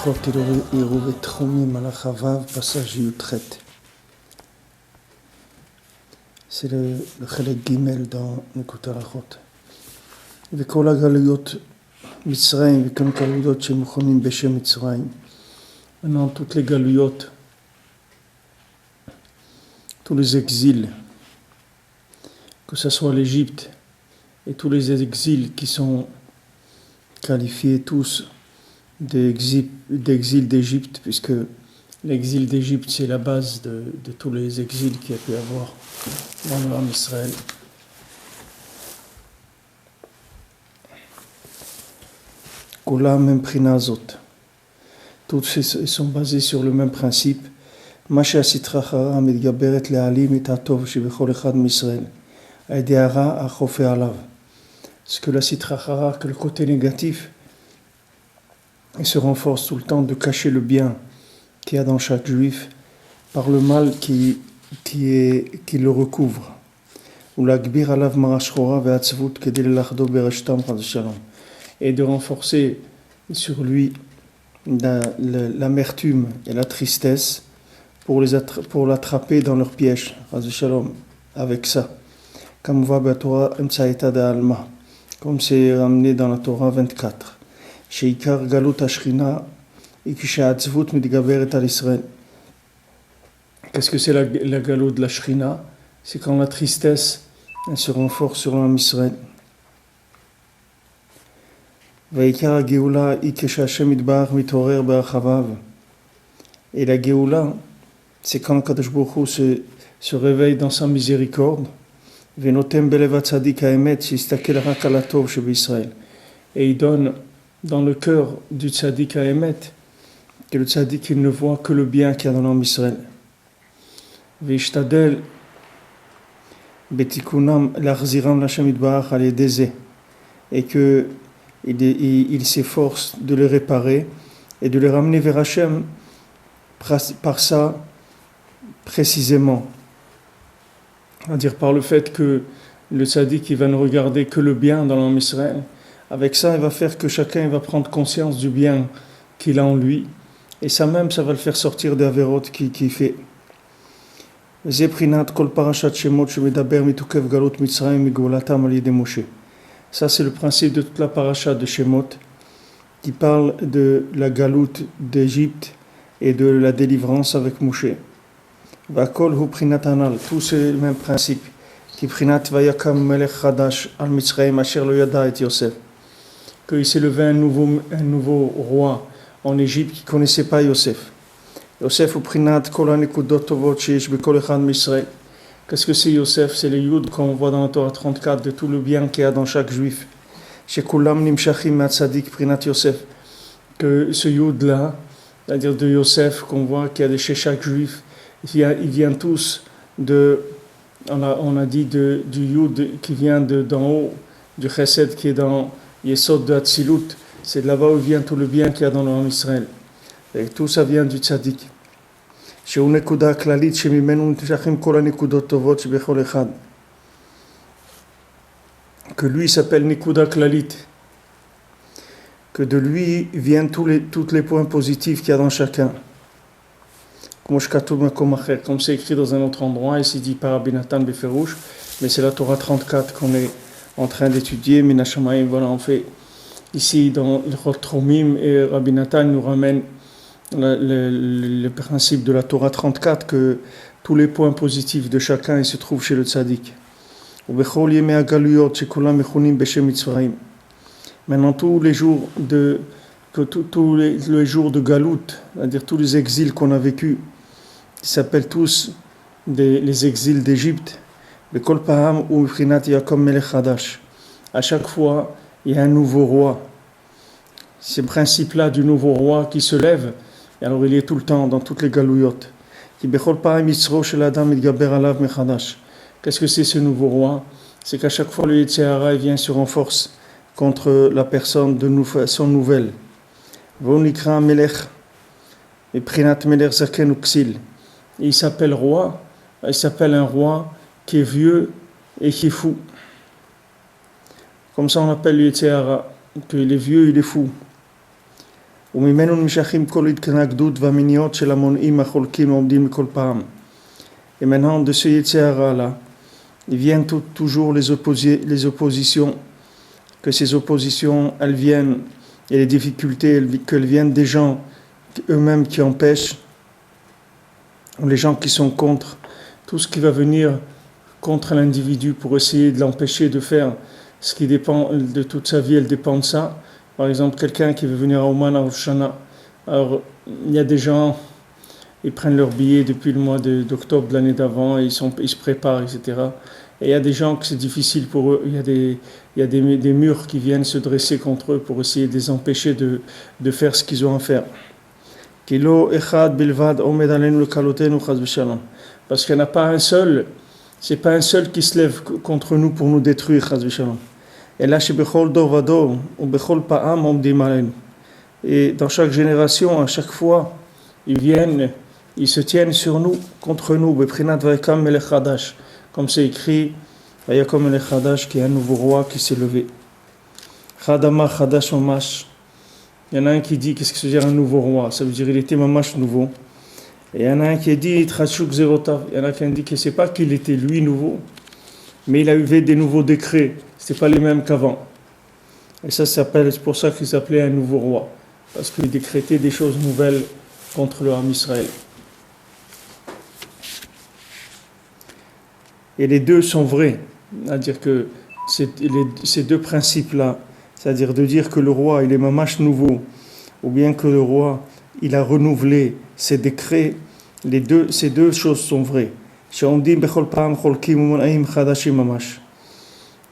הלכות עירובי תחומים הלכה ו' פסאז' י"ח. C'est le חלק ג' dans נקודת הלכות. וכל הגלויות מצרים וכל הגלויות שמכונים בשם מצרים. Maintenant toutes les גלויות, tous les exils, que ce soit l'Égypte et tous les exils qui sont qualifiés tous d'exil d'Égypte, puisque l'exil d'Égypte c'est la base de tous les exils qu'il y a pu avoir dans le Ham Israël. Kula memprina zot. Tous sont basés sur le même principe. מה שהסטרא אחרא מתגברת להעלים את הטוב שבכל אחד מישראל, על ידי הרע החופה עליו. Ce que la sitra achara, que le côté négatif, il se renforce tout le temps de cacher le bien qu'il y a dans chaque juif par le mal qui le recouvre. ולהגביר עליו מרה שחורה ועצבות כדי ללכדו ברשתם חס ושלום. Et de renforcer sur lui l'amertume et la tristesse pour l'attraper dans leur piège, avec ça. Comme on voit dans la Torah, comme c'est ramené dans la Torah 24. שעיקר גלות השכינה היא כשהעצבות מתגברת על ישראל. Qu'est-ce que c'est la galoute de la Shrina? C'est quand la tristesse elle se renforce sur l'homme Israël. ועיקר הגאולה היא כשהשם יתברך מתעורר ברחמיו. Et la Géoula, c'est quand Kadosh Baruch Hu se réveille dans sa miséricorde. ונותן בלב הצדיק האמת שיסתכל רק על הטוב שבישראל. Et il donne dans le cœur du tzaddik à Emet, que le tzaddik il ne voit que le bien qu'il y a dans l'homme Israël. וישתדל בתיקונם להחזירם להשם יתברך על ידי זה. Et que il s'efforce de les réparer et de les ramener vers Hachem par ça précisément. C'est-à-dire par le fait que le tzaddik il va ne regarder que le bien dans l'homme Israël. Avec ça, il va faire que chacun va prendre conscience du bien qu'il a en lui. Et ça même, ça va le faire sortir des avérotes qu'il fait. Ça, c'est le principe de toute la paracha de Shemot qui parle de la galoute d'Égypte et de la délivrance avec Moshe. Tout c'est le même principe. Qu'il s'est levé un nouveau roi en Égypte qui ne connaissait pas Yosef. Yosef ou Prinat Kola Nekudot Tovot Sheish Bekol Echad Misraël. Qu'est-ce que c'est Yosef? C'est le Yud qu'on voit dans la Torah 34 de tout le bien qu'il y a dans chaque juif. Chez Kulam Nimshachim Matzadik Prinat Yosef. Que ce Yud là, c'est-à-dire de Yosef qu'on voit qu'il y a chez chaque juif, ils viennent tous de, on a dit du Yud qui vient d'en haut, du Chesed qui est dans Yesod de Hatzilut, c'est de là-bas où vient tout le bien qu'il y a dans l'homme Israël. Et tout ça vient du tzaddik. Que lui s'appelle Nekuda Klalit. Que de lui viennent tous les points positifs qu'il y a dans chacun. Comme c'est écrit dans un autre endroit, ici dit par Rabbi Natan Beferouche, mais c'est la Torah 34 qu'on est en train d'étudier. Minashamayim, voilà, on fait ici dans le Chol Tromim, et Rabbi Natan nous ramène le principe de la Torah 34, que tous les points positifs de chacun ils se trouvent chez le tzaddik. Maintenant tous les jours de galoute, c'est-à-dire tous les exils qu'on a vécus, ils s'appellent tous les exils d'Égypte. À chaque fois, il y a un nouveau roi. Ces principes-là du nouveau roi qui se lève, et alors il est tout le temps dans toutes les galouillottes. Qu'est-ce que c'est ce nouveau roi? C'est qu'à chaque fois le Yetzer Hara vient se renforce contre la personne de son nouvelle. Il s'appelle roi, il s'appelle un roi qui est vieux et qui est fou. Comme ça on appelle le Yetzer Hara, qu'il est vieux, il est fou. וממנו נמשכים כל התנגדות והמניעות של המונעים החולקים העומדים מכל פעם. Et maintenant, de ce Yetzirah-là, ils viennent toujours les oppositions, que ces oppositions, elles viennent, et les difficultés, qu'elles viennent des gens eux-mêmes qui empêchent, ou les gens qui sont contre, tout ce qui va venir contre l'individu pour essayer de l'empêcher de faire ce qui dépend de toute sa vie, elle dépend de ça. Par exemple, quelqu'un qui veut venir à Oman à Rosh Hashanah, alors il y a des gens, ils prennent leur billet depuis le mois d'octobre de l'année d'avant, et ils se préparent, etc. Et il y a des gens que c'est difficile pour eux, il y a des murs qui viennent se dresser contre eux pour essayer de les empêcher de faire ce qu'ils ont à faire. Parce qu'il n'y en a pas un seul, c'est pas un seul qui se lève contre nous pour nous détruire, chas v'shalom. Et là, et dans chaque génération, à chaque fois, ils viennent, ils se tiennent sur nous, contre nous, comme c'est écrit, Vayakom Melech Chadash, qui est un nouveau roi qui s'est levé. Chadama Chadash Mamash. Il y en a un qui dit, qu'est-ce que ça veut dire un nouveau roi? Ça veut dire il était Mamash nouveau. Et il y en a un qui dit, Trachuk Zerotav. Il y en a qui dit que c'est pas qu'il était lui nouveau, mais il a eu des nouveaux décrets. C'était pas les mêmes qu'avant. Et ça s'appelle, c'est pour ça qu'il s'appelait un nouveau roi. Parce qu'il décrétait des choses nouvelles contre le Ham Israël. Et les deux sont vrais. C'est-à-dire que ces deux principes-là, c'est-à-dire de dire que le roi, il est mamash nouveau, ou bien que le roi, il a renouvelé ses décrets, ces deux choses sont vraies.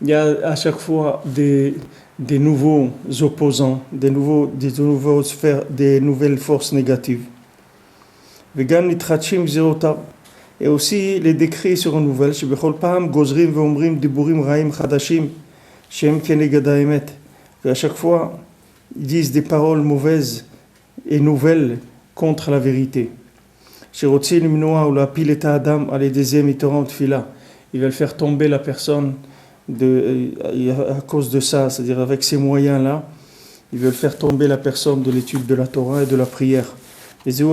Il y a à chaque fois des nouveaux opposants, des nouvelles forces négatives. Et aussi les décrets se renouvellent. Et à chaque fois, ils disent des paroles mauvaises et nouvelles contre la vérité. Ils veulent faire tomber la personne à cause de ça, c'est-à-dire avec ces moyens-là, ils veulent faire tomber la personne de l'étude de la Torah et de la prière. Et c'est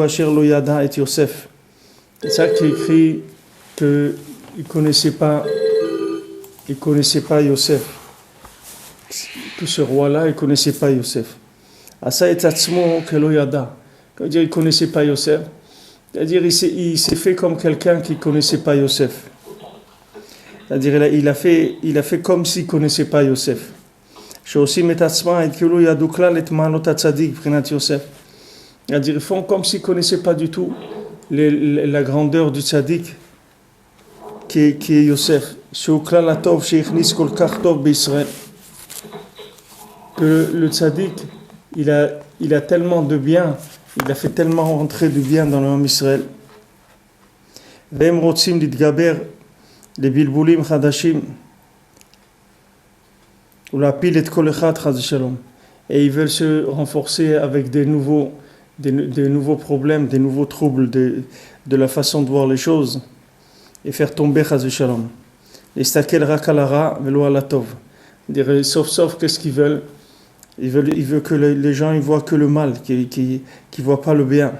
ça qui est écrit qu'il ne connaissait pas Yosef. Que ce roi-là, il ne connaissait pas Yosef. Asa et Tatsmo Keloyada. Ça veut dire qu'il ne connaissait pas Yosef. C'est-à-dire il s'est fait comme quelqu'un qui ne connaissait pas Yosef. C'est-à-dire il a fait comme s'il ne connaissait pas Yosef. C'est-à-dire ils font comme s'ils ne connaissaient pas du tout la grandeur du tzaddik qui est Yosef. Que le tzaddik, il a tellement de bien, il a fait tellement rentrer du bien dans l'homme Israël. Vem rotzim litgaber les bilbulim chadashim ou la pile et kol echad chas v'shalom. Et ils veulent se renforcer avec des nouveaux problèmes, des nouveaux troubles de la façon de voir les choses et faire tomber chas v'shalom. L'estakel rak alara velo alatov. Sauf qu'est-ce qu'ils veulent? Ils veulent que les gens ils voient que le mal, qu'ils ne voient pas le bien.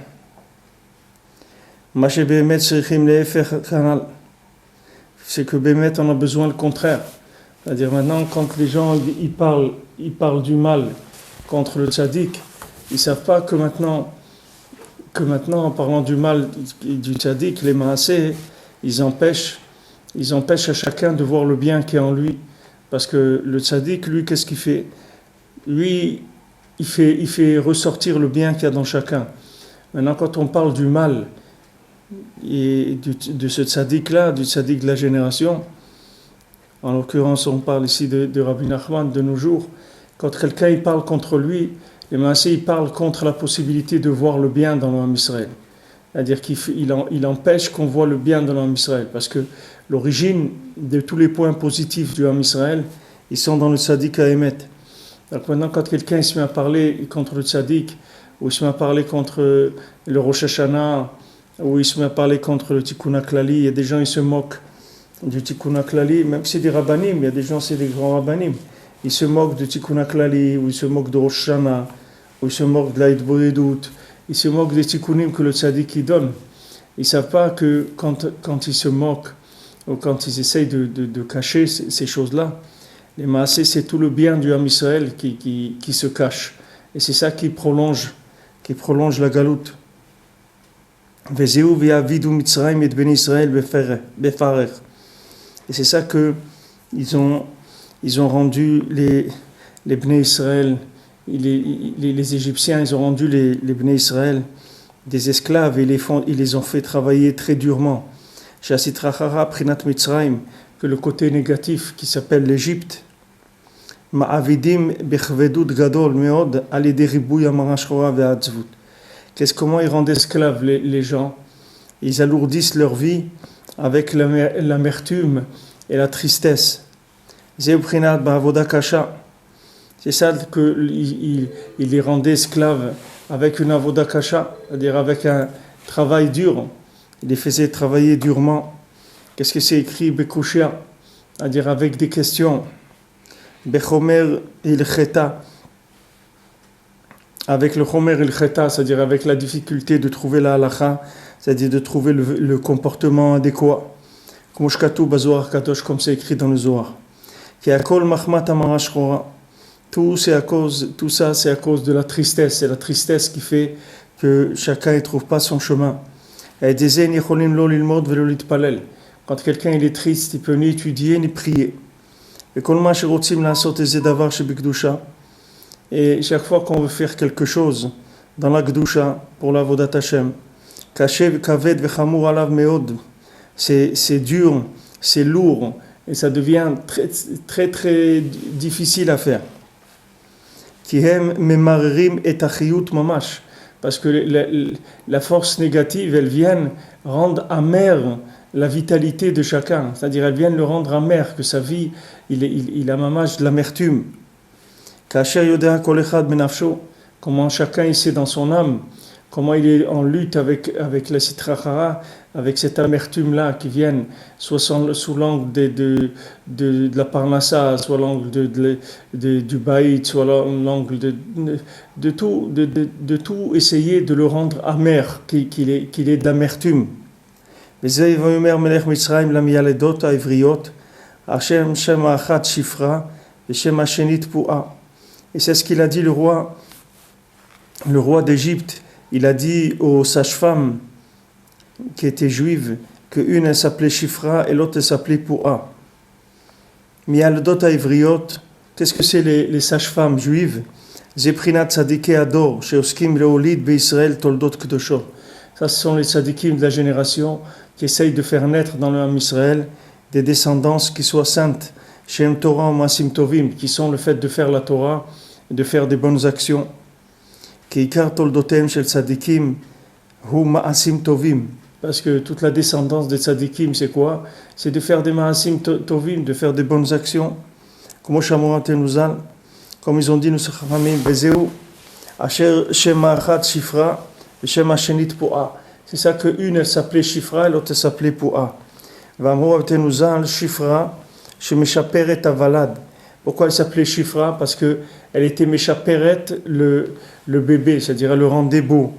C'est que Bémet on a besoin le contraire. C'est-à-dire maintenant, quand les gens ils parlent du mal contre le tzaddik, ils ne savent pas que maintenant, en parlant du mal du tzaddik, les maaseh, ils empêchent à chacun de voir le bien qui est en lui. Parce que le tzaddik, lui, qu'est-ce qu'il fait? Lui, il fait ressortir le bien qu'il y a dans chacun. Maintenant, quand on parle du mal et de ce tzaddik-là, du tzaddik de la génération, en l'occurrence, on parle ici de Rabbi Nachman de nos jours, quand quelqu'un il parle contre lui, les maaseh, il parle contre la possibilité de voir le bien dans l'homme Israël. C'est-à-dire qu'il empêche qu'on voit le bien dans l'homme Israël, parce que l'origine de tous les points positifs du homme Israël, ils sont dans le tzaddik à Emet. Donc maintenant, quand quelqu'un se met à parler contre le tzaddik, ou il se met à parler contre le Rosh Hashanah, ou il se met à parler contre le Tikkun HaKlali, il y a des gens qui se moquent du Tikkun HaKlali, même si c'est des rabbanim, il y a des gens, c'est des grands rabbanim, ils se moquent du Tikkun HaKlali, ou ils se moquent de Rosh Hashanah, ou ils se moquent de la Hitbodedout, ils se moquent des tikkunim que le tzaddik il donne. Ils ne savent pas que quand ils se moquent, ou quand ils essayent de cacher ces choses-là, les maasés, c'est tout le bien du Ham Israël qui se cache. Et c'est ça qui prolonge la galoute. Et c'est ça que ils ont rendu les Bnei Israël, les Égyptiens, ils ont rendu les Bnei Israël des esclaves et ils les ont fait travailler très durement. Que le côté négatif qui s'appelle l'Égypte, comment ils rendent esclaves les gens? Ils alourdissent leur vie avec l'amertume et la tristesse. C'est ça qu'il les rendait esclaves avec une avoda kasha, c'est-à-dire avec un travail dur. Il les faisait travailler durement. Qu'est-ce que c'est écrit Bekushia, c'est-à-dire avec des questions. Bechomer il cheta, avec le chomer il cheta, c'est-à-dire avec la difficulté de trouver la halacha, c'est-à-dire de trouver le comportement adéquat. Comme c'est écrit dans le Zohar. Tout ça, c'est à cause de la tristesse. C'est la tristesse qui fait que chacun ne trouve pas son chemin. Quand quelqu'un il est triste, il peut ni étudier ni prier. Et chaque fois qu'on veut faire quelque chose dans la Gdusha pour la Vodat Hashem, c'est dur, c'est lourd, et ça devient très, très, très difficile à faire. Parce que la force négative, elle vient rendre amère la vitalité de chacun. C'est-à-dire, elle vient le rendre amer, que sa vie, il a mamage de l'amertume. Comment chacun il sait dans son âme, comment il est en lutte avec la Sitra Hara, avec cette amertume-là qui vient soit sous l'angle de la Parnassa, soit l'angle du Baït, soit l'angle de tout essayer de le rendre amer, qu'il est d'amertume. Et c'est ce qu'il a dit le roi d'Égypte. Il a dit aux sages-femmes qui étaient juives qu'une elle s'appelait Shifra et l'autre elle s'appelait Poua. Miyaldot Ivriot, qu'est-ce que c'est les sages-femmes juives? Zeprinat Tzadikei Ador, Sheoskim Leolid Be'Israël Toldot Kedoshot. Ça, ce sont les tzadikim de la génération qui essayent de faire naître dans le Ham Israël des descendances qui soient saintes, Shem Torah Maasim Tovim, qui sont le fait de faire la Torah et de faire des bonnes actions. Keikar Toldotem Shel Tzadikim Hu Maasim Tovim. Parce que toute la descendance des tzadikim, c'est quoi? C'est de faire des Maasim Tovim, de faire des bonnes actions. Comme ils ont dit, nous Chachamim, Bezeu, Asher Shem Achat Shifra, et Shem Hashenit Po'a. C'est ça qu'une, elle s'appelait Shifra, et l'autre, elle s'appelait Po'a. Vamro Avtenuzal Shifra, Shemeshaperet Avalad. Pourquoi elle s'appelait Shifra? Parce qu'elle était Meshaperet, le bébé, c'est-à-dire elle le rendait beau.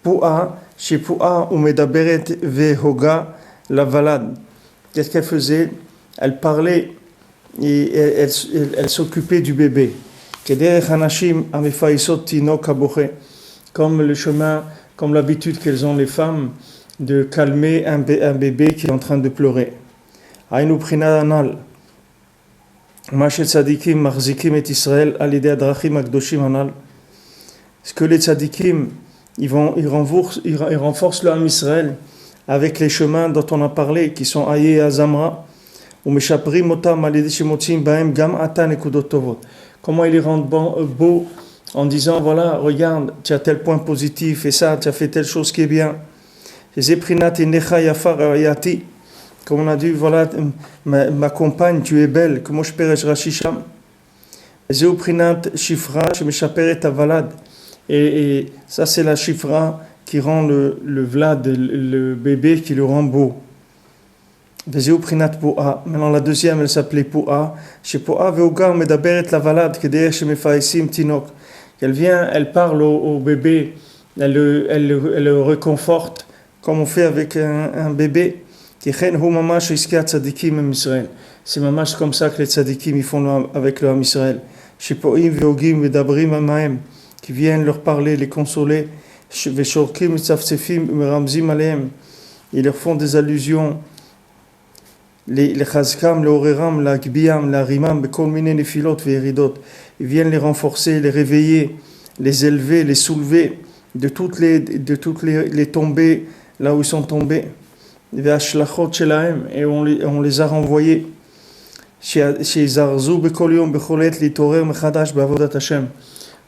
Po'a, chez Po'a, ou Medaberet Vehoga, la Valad. Qu'est-ce qu'elle faisait? Elle parlait et elle s'occupait du bébé. Comme le chemin, comme l'habitude qu'elles ont les femmes de calmer un bébé qui est en train de pleurer. Aïnou Prina Anal. Machet Tzadikim Marzikim et Israël Alidé Adrachim Akdoshim Anal. Ce que les Tzadikim, ils renforcent le Ham Israël avec les chemins dont on a parlé, qui sont Aïe et Azamra. Comment ils les rendent beaux en disant, voilà, regarde, tu as tel point positif et ça, tu as fait telle chose qui est bien. Comme on a dit, voilà, ma compagne, tu es belle, comment je peux rachisham. Et ça, c'est la shifra qui rend le vlad, le bébé, qui le rend beau. Maintenant, la deuxième, elle s'appelait Po'a. Chez Po'a, Veogar, Medaberet, la valade, que derrière chez Mefaisim, Tinok, qu'elle vient, elle parle au bébé, elle le réconforte, comme on fait avec un bébé. C'est mamash comme ça que les tzadikim ils font avec le Ham Israël. Shipoim ve'ogim ve'dabrim amahem, qui viennent leur parler, les consoler. Ve'shorkim tzaftzefim meramzim alehem, ils leur font des allusions. Les chazkam, les oreram, la gbiam, la rimam, bekol mine nefilot ve'eridot, ils viennent les renforcer, les réveiller, les élever, les soulever de toutes les tombées là où ils sont tombés. Ve'ashlachot shelahem, et on les a renvoyés. She'zarzu bekol yom becholet litorer mechadash be'avodat Hashem,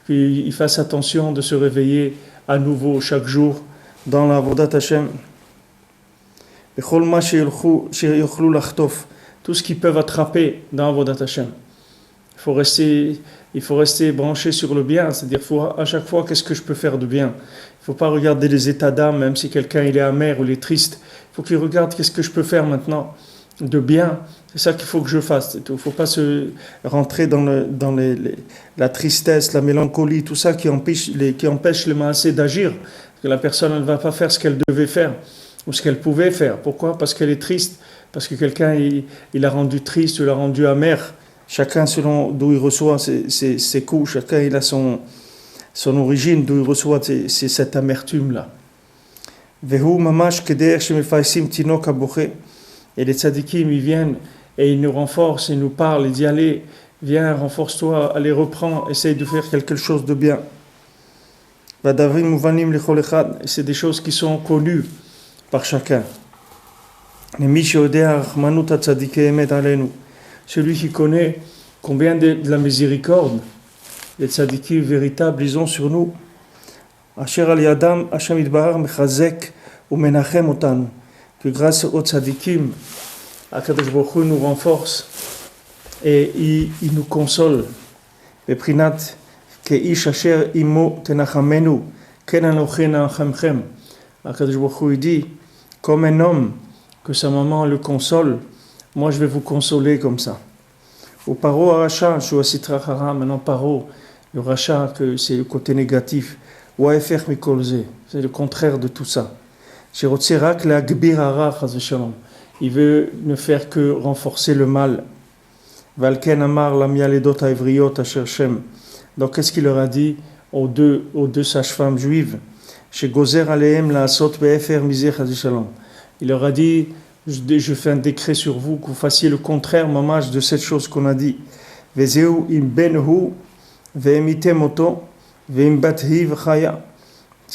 puis ils fassent attention de se réveiller à nouveau chaque jour dans la avodat Hashem. Tout ce qu'ils peuvent attraper dans Avodat Hashem. Il faut rester branché sur le bien, c'est-à-dire à chaque fois qu'est-ce que je peux faire de bien. Il ne faut pas regarder les états d'âme, même si quelqu'un il est amer ou il est triste. Il faut qu'il regarde qu'est-ce que je peux faire maintenant de bien. C'est ça qu'il faut que je fasse. Il ne faut pas se rentrer dans la tristesse, la mélancolie, tout ça qui empêche les maasés d'agir. Que la personne ne va pas faire ce qu'elle devait faire ou ce qu'elle pouvait faire. Pourquoi ? Parce qu'elle est triste, parce que quelqu'un il l'a rendu triste, il l'a rendu amer. Chacun selon d'où il reçoit ses coups, chacun il a son origine, d'où il reçoit c'est cette amertume-là. Vehu mamash keder shemefaisim tinok aboché. Et les tzadikim ils viennent et ils nous renforcent, ils nous parlent, ils disent allez, viens, renforce-toi, allez, reprends, essaye de faire quelque chose de bien. Vadavim muvanim lechol echad. C'est des choses qui sont connues par chacun. Celui qui connaît combien de la miséricorde les tzadikim véritables ils ont sur nous. Que grâce aux tzadikim, Akadosh Baruch Hu nous renforce et il nous console. Beprinat keish asher imo tenachamenu ken anochi nachamchem. Akadosh Baruch Hu dit comme un homme que sa maman le console, moi je vais vous consoler comme ça. Au paro aracha, shuasitra hara, maintenant paro, le racha, que c'est le côté négatif. Waefer mikolze, c'est le contraire de tout ça. Shirotzirak la gbir hara chas v'shalom. Il veut ne faire que renforcer le mal. Valken amar la mialedot haevriot asher shem. Donc qu'est-ce qu'il leur a dit aux deux sages-femmes juives? Il leur a dit, je fais un décret sur vous, que vous fassiez le contraire, mamage, de cette chose qu'on a dit. Si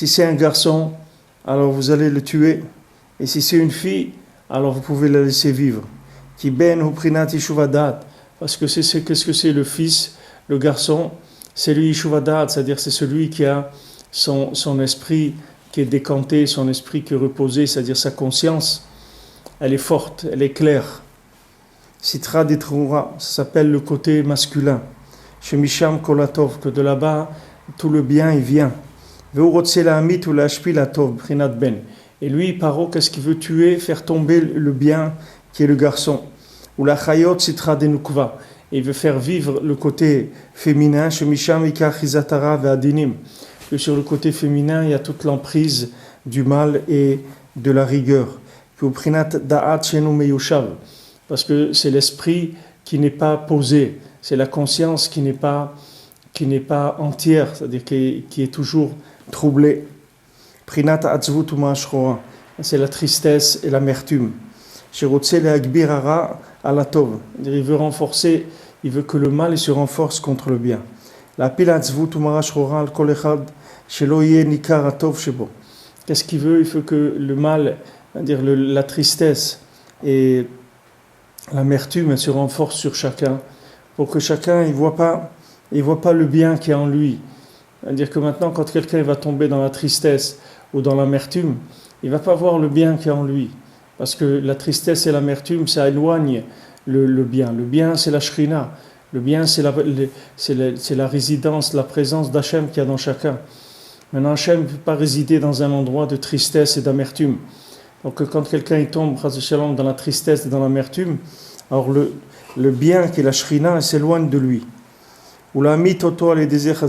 c'est un garçon, alors vous allez le tuer. Et si c'est une fille, alors vous pouvez la laisser vivre. Parce que qu'est-ce que c'est le fils, le garçon? C'est lui Yishuvadat, c'est-à-dire c'est celui qui a son esprit qui est décanté, son esprit qui est reposé, c'est-à-dire sa conscience, elle est forte, elle est claire. Sitra Detroura, ça s'appelle le côté masculin. Shemisham Kolatov, que de là-bas, tout le bien il vient. Et lui, Paro, qu'est-ce qu'il veut tuer, faire tomber le bien qui est le garçon. Ou la Chayot Sitra Denukva. Il veut faire vivre le côté féminin, Shemisham Ikar Chizatara Ve'adinim. Que sur le côté féminin, il y a toute l'emprise du mal et de la rigueur. Parce que c'est l'esprit qui n'est pas posé, c'est la conscience qui n'est pas entière, c'est-à-dire qui est toujours troublée. C'est la tristesse et l'amertume. Il veut renforcer, il veut que le mal se renforce contre le bien. Qu'est-ce qu'il veut? Il veut que le mal, c'est-à-dire la tristesse et l'amertume se renforcent sur chacun, pour que chacun il voit pas le bien qui est en lui. C'est-à-dire que maintenant, quand quelqu'un va tomber dans la tristesse ou dans l'amertume, il va pas voir le bien qui est en lui, parce que la tristesse et l'amertume, ça éloigne le bien. Le bien, c'est la shrina. Le bien, c'est la résidence, la présence d'Hachem qu'il y a dans chacun. Maintenant, Hachem ne peut pas résider dans un endroit de tristesse et d'amertume. Donc, quand quelqu'un il tombe dans la tristesse et dans l'amertume, alors le bien qui est la shrina s'éloigne de lui. Ou la mitoto les désirs,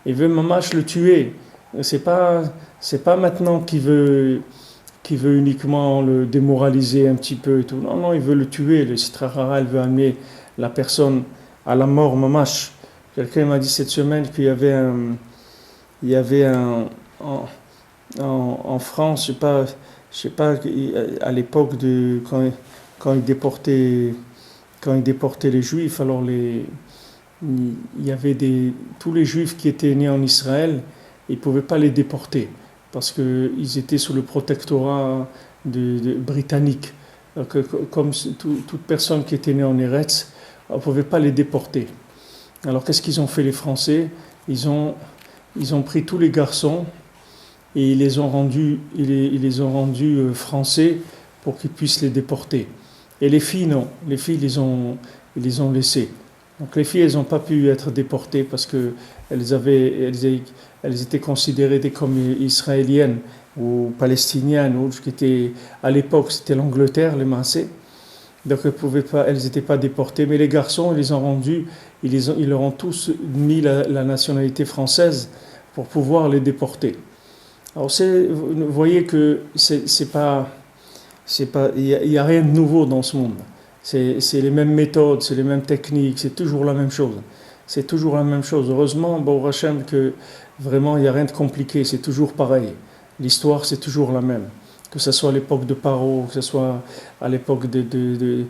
Il veut mamash le tuer. C'est pas maintenant qu'il veut uniquement le démoraliser un petit peu et tout. Non, non, il veut le tuer. Le Sitrahara, il veut amener la personne à la mort mamash. Quelqu'un m'a dit cette semaine qu'il y avait en France, je sais pas, à l'époque quand quand ils déportaient les Juifs, alors il y avait tous les Juifs qui étaient nés en Israël, ils ne pouvaient pas les déporter parce qu'ils étaient sous le protectorat britannique. Donc, comme toute personne qui était née en Eretz, on ne pouvait pas les déporter. Alors qu'est-ce qu'ils ont fait les Français? Ils ont pris tous les garçons et ils les ont rendus français pour qu'ils puissent les déporter. Et les filles, non. Les filles, ils les ont laissées. Donc les filles, elles n'ont pas pu être déportées parce qu'elles elles étaient considérées comme israéliennes ou palestiniennes, ou qui étaient, à l'époque, c'était l'Angleterre, les Maasé. Donc elles n'étaient pas déportées. Mais les garçons, ils les ont rendus, ils leur ont tous mis la nationalité française pour pouvoir les déporter. Alors vous voyez que il y a rien de nouveau dans ce monde. C'est les mêmes méthodes, c'est les mêmes techniques, c'est toujours la même chose. C'est toujours la même chose. Heureusement, Baruch Hashem, que vraiment il n'y a rien de compliqué, c'est toujours pareil. L'histoire, c'est toujours la même. Que ce soit à l'époque de Paro, que ce soit à l'époque de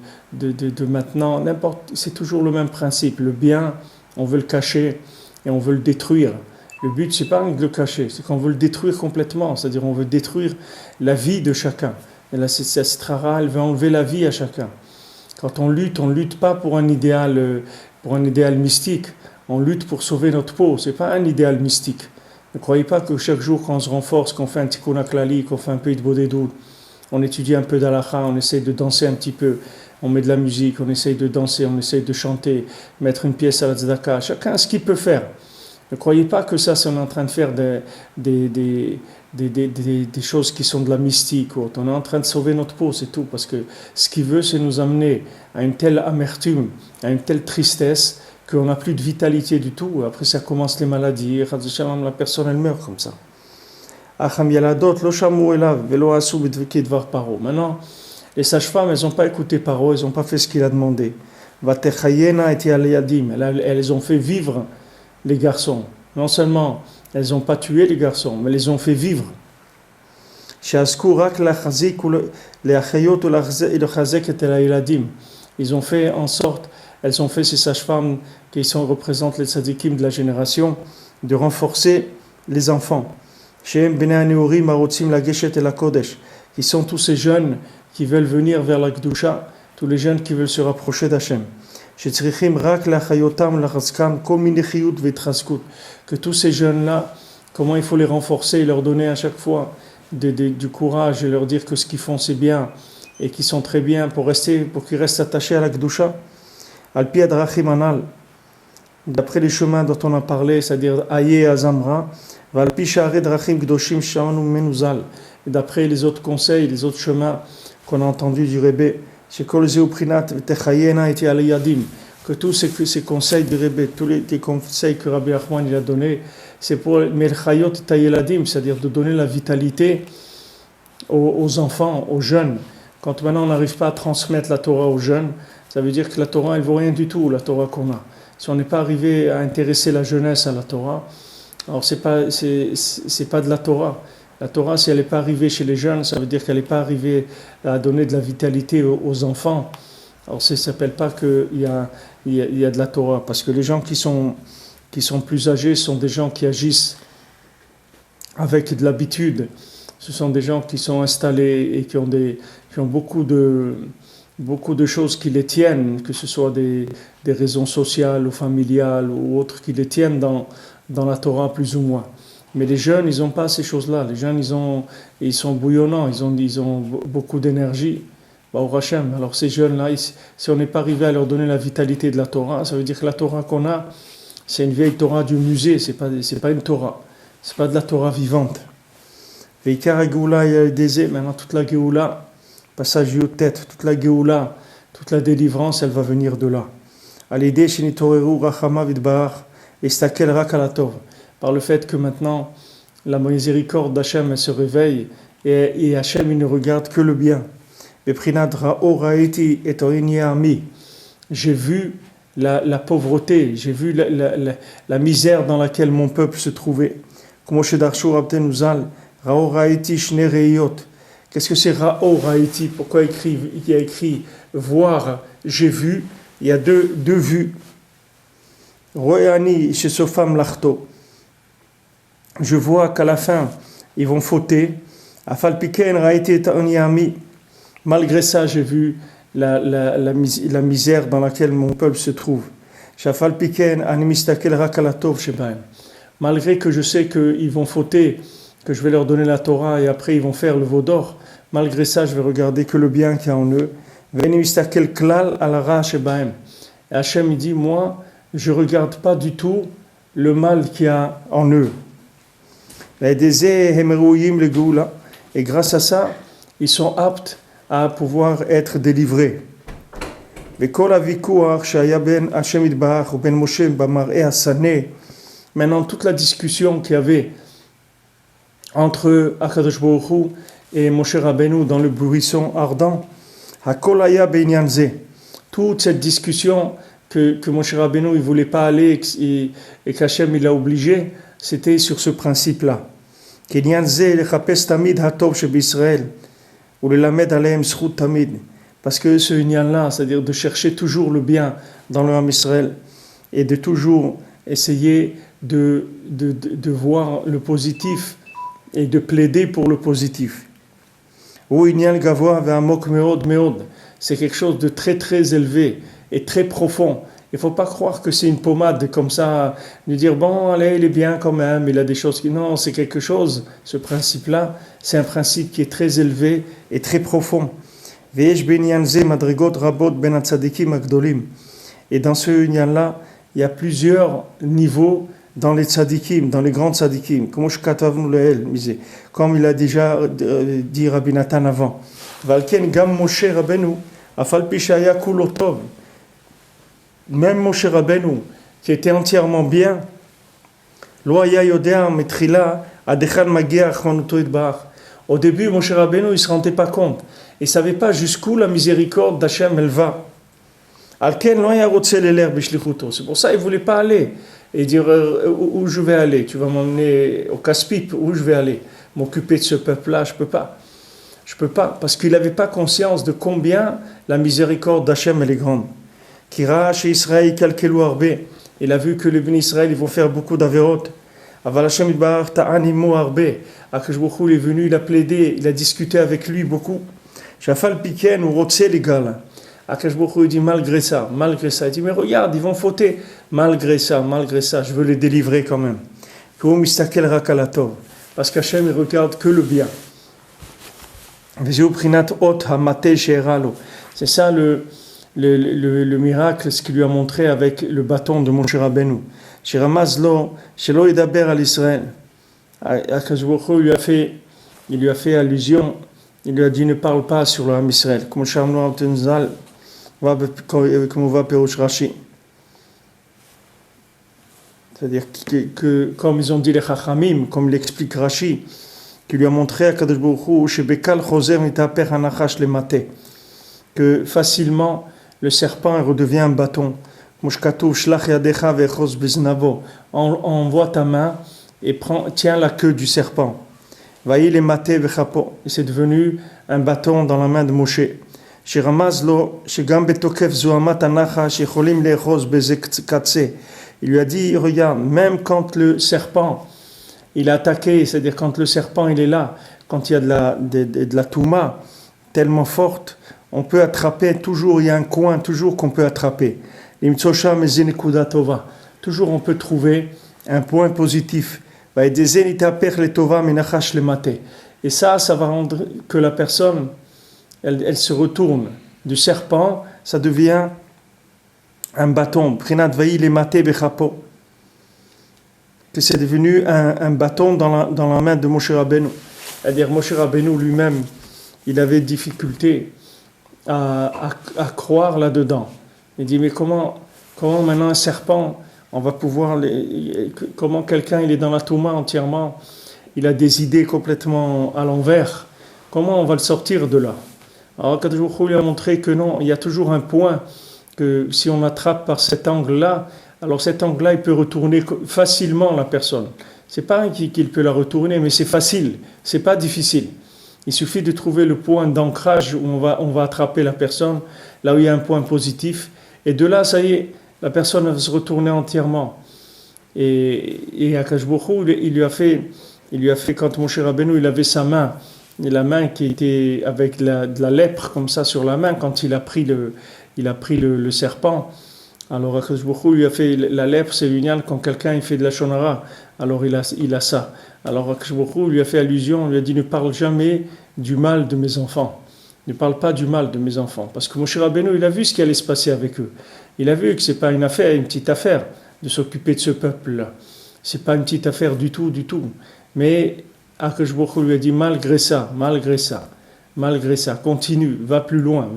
maintenant, c'est toujours le même principe. Le bien, on veut le cacher et on veut le détruire. Le but, c'est pas de le cacher, c'est qu'on veut le détruire complètement, c'est-à-dire on veut détruire la vie de chacun. Et là, cette strara, elle veut enlever la vie à chacun. Quand on lutte pas pour un idéal mystique, on lutte pour sauver notre peau, c'est pas un idéal mystique. Ne croyez pas que chaque jour quand on se renforce, qu'on fait un tikkun haklali, qu'on fait un peu de bodedut, on étudie un peu d'halakha, on essaye de danser un petit peu, on met de la musique, on essaye de danser, on essaye de chanter, mettre une pièce à la tzedaka, chacun ce qu'il peut faire. Ne croyez pas que ça, c'est on est en train de faire des choses qui sont de la mystique. On est en train de sauver notre peau, c'est tout. Parce que ce qu'il veut, c'est nous amener à une telle amertume, à une telle tristesse, qu'on n'a plus de vitalité du tout. Après, ça commence les maladies. La personne, elle meurt comme ça. Maintenant, les sages-femmes, elles n'ont pas écouté Paro, elles n'ont pas fait ce qu'il a demandé. Elles ont fait vivre les garçons. Non seulement elles n'ont pas tué les garçons, mais les ont fait vivre. Ils ont fait en sorte, elles ont fait ces sages-femmes qui représentent les tzadikim de la génération, de renforcer les enfants. Qui sont tous ces jeunes qui veulent venir vers la Kedusha, tous les jeunes qui veulent se rapprocher d'Hachem. Que tous ces jeunes-là, comment il faut les renforcer et leur donner à chaque fois du courage et leur dire que ce qu'ils font c'est bien et qu'ils sont très bien pour qu'ils restent attachés à la Kedusha. Al-pi adrachim anal, d'après les chemins dont on a parlé, c'est-à-dire Aye Azamra, Val-pi sha'are drachim gdoshim sha'anu menuzal, et d'après les autres conseils, les autres chemins qu'on a entendus du Rebbe, que tous ces conseils du Rebbe, tous les conseils que Rabbi Achman il a donnés, c'est pour Melchayot Tayeladim, c'est-à-dire de donner la vitalité aux enfants, aux jeunes. Quand maintenant on n'arrive pas à transmettre la Torah aux jeunes, ça veut dire que la Torah elle vaut rien du tout, la Torah qu'on a. Si on n'est pas arrivé à intéresser la jeunesse à la Torah, alors c'est pas de la Torah. La Torah, si elle n'est pas arrivée chez les jeunes, ça veut dire qu'elle n'est pas arrivée à donner de la vitalité aux enfants. Alors ça ne s'appelle pas qu'il y a de la Torah, parce que les gens qui sont plus âgés sont des gens qui agissent avec de l'habitude. Ce sont des gens qui sont installés et qui ont beaucoup de choses qui les tiennent, que ce soit des raisons sociales ou familiales ou autres qui les tiennent dans la Torah plus ou moins. Mais les jeunes, ils n'ont pas ces choses-là. Les jeunes, ils sont bouillonnants, ils ont beaucoup d'énergie. Au Hachem. Alors ces jeunes-là, si on n'est pas arrivé à leur donner la vitalité de la Torah, ça veut dire que la Torah qu'on a, c'est une vieille Torah du musée, c'est pas une Torah. C'est pas de la Torah vivante. Veikar Geoula Yadeze, maintenant toute la Geoula, passage tête, toute la Geoula, toute la délivrance, elle va venir de là. Alidé Shinitoreru Rachama Vidbar, Estakel Rakalatov. par le fait que maintenant la miséricorde d'Hachem elle se réveille et Hachem il ne regarde que le bien. J'ai vu la pauvreté, j'ai vu la misère dans laquelle mon peuple se trouvait. Qu'est-ce que c'est Ra'o Ra'iti? Pourquoi il y a écrit voir, j'ai vu? Il y a deux vues. Royani chez Sofam Lachto. Je vois qu'à la fin, ils vont fauter. Afalpiken Ra'iti et Onyami. Malgré ça, j'ai vu la misère dans laquelle mon peuple se trouve. Malgré que je sais qu'ils vont fauter, que je vais leur donner la Torah et après ils vont faire le veau d'or, malgré ça, je vais regarder que le bien qu'il y a en eux. Et Hachem il dit, moi, je ne regarde pas du tout le mal qu'il y a en eux. Et grâce à ça, ils sont aptes à pouvoir être délivrés. Maintenant, toute la discussion qu'il y avait entre Akadosh Baruch Hu et Moshe Rabbeinu dans le buisson ardent, toute cette discussion que Moshe Rabbeinu il voulait pas aller et qu'Hachem il l'a obligé, c'était sur ce principe-là. Parce que ce union-là, c'est-à-dire de chercher toujours le bien dans le Ham Israël et de toujours essayer de voir le positif et de plaider pour le positif. C'est quelque chose de très très élevé et très profond. Il ne faut pas croire que c'est une pommade comme ça, de dire bon, allez, il est bien quand même, il a des choses qui... Non, c'est quelque chose, ce principe-là, c'est un principe qui est très élevé et très profond. Et dans ce union-là, il y a plusieurs niveaux dans les tzadikim, dans les grands tzadikim, comme il a déjà dit Rabbi Nathan avant. Même Moshe Rabbeinu, qui était entièrement bien, au début, Moshe Rabbeinu, il ne se rendait pas compte. Il ne savait pas jusqu'où la miséricorde d'Hachem elle va. C'est pour ça qu'il ne voulait pas aller et dire où je vais aller. Tu vas m'emmener au casse-pipe, où je vais aller. M'occuper de ce peuple-là, je ne peux pas. Je ne peux pas, parce qu'il n'avait pas conscience de combien la miséricorde d'Hachem elle est grande. Il a vu que les bénis Israël ils vont faire beaucoup d'avérotes. Akash Baruch Hu est venu, il a plaidé, il a discuté avec lui beaucoup. Shafal Piken ou Rotse les gars. Akash Baruch Hu dit malgré ça. Il dit mais regarde, ils vont fauter. Malgré ça, je veux les délivrer quand même. Parce qu'Hachem il regarde que le bien. C'est ça le miracle, ce qu'il lui a montré avec le bâton de Moshe Rabbeinu. Shiramazlo, Shelo Yedaber al Israël. Akash Baruch Hu il lui a fait allusion, il lui a dit ne parle pas sur le Ham Israël. Comme on va Perush Rashi. C'est-à-dire que comme ils ont dit les Chachamim, comme l'explique Rashi, qui lui a montré à Kadosh Baruch Hu, Shebekal Choser Mitaper Hanachash le Maté, que facilement le serpent redevient un bâton. Envoie ta main et tiens la queue du serpent. Et c'est devenu un bâton dans la main de Moshe. Il lui a dit, regarde, même quand le serpent il a attaqué, c'est-à-dire quand le serpent il est là, quand il y a de la touma tellement forte, on peut attraper, toujours il y a un coin, toujours qu'on peut attraper. Toujours on peut trouver un point positif. Et ça va rendre que la personne, elle se retourne du serpent, ça devient un bâton. Que c'est devenu un bâton dans la main de Moshe Rabbeinu. C'est-à-dire Moshe Rabbeinu lui-même, il avait difficulté à croire là-dedans. Il dit mais comment maintenant un serpent, On va pouvoir comment quelqu'un il est dans la Touma entièrement, il a des idées complètement à l'envers. Comment on va le sortir de là? Alors Akadosh Baruch Hu lui a montré que non, il y a toujours un point que si on attrape par cet angle-là, alors cet angle-là il peut retourner facilement la personne. C'est pas qu'il peut la retourner, mais c'est facile, c'est pas difficile. Il suffit de trouver le point d'ancrage où on va attraper la personne, là où il y a un point positif, et de là, ça y est, la personne va se retourner entièrement. Et Akadosh Baruch Hu, il lui a fait quand Moshe Rabbeinu, il avait sa main, et la main qui était avec de la lèpre comme ça sur la main, quand il a pris le serpent. Alors Akadosh Baruch Hu lui a fait la lèpre, c'est génial quand quelqu'un il fait de la shonara, alors il a ça. Alors Akadosh Baruch Hu lui a fait allusion, il lui a dit ne parle jamais du mal de mes enfants. Ne parle pas du mal de mes enfants. Parce que Moshe Rabbeinu, il a vu ce qui allait se passer avec eux. Il a vu que ce n'est pas une petite affaire de s'occuper de ce peuple-là. Ce n'est pas une petite affaire du tout, du tout. Mais Akadosh Baruch Hu lui a dit malgré ça, continue, va plus loin,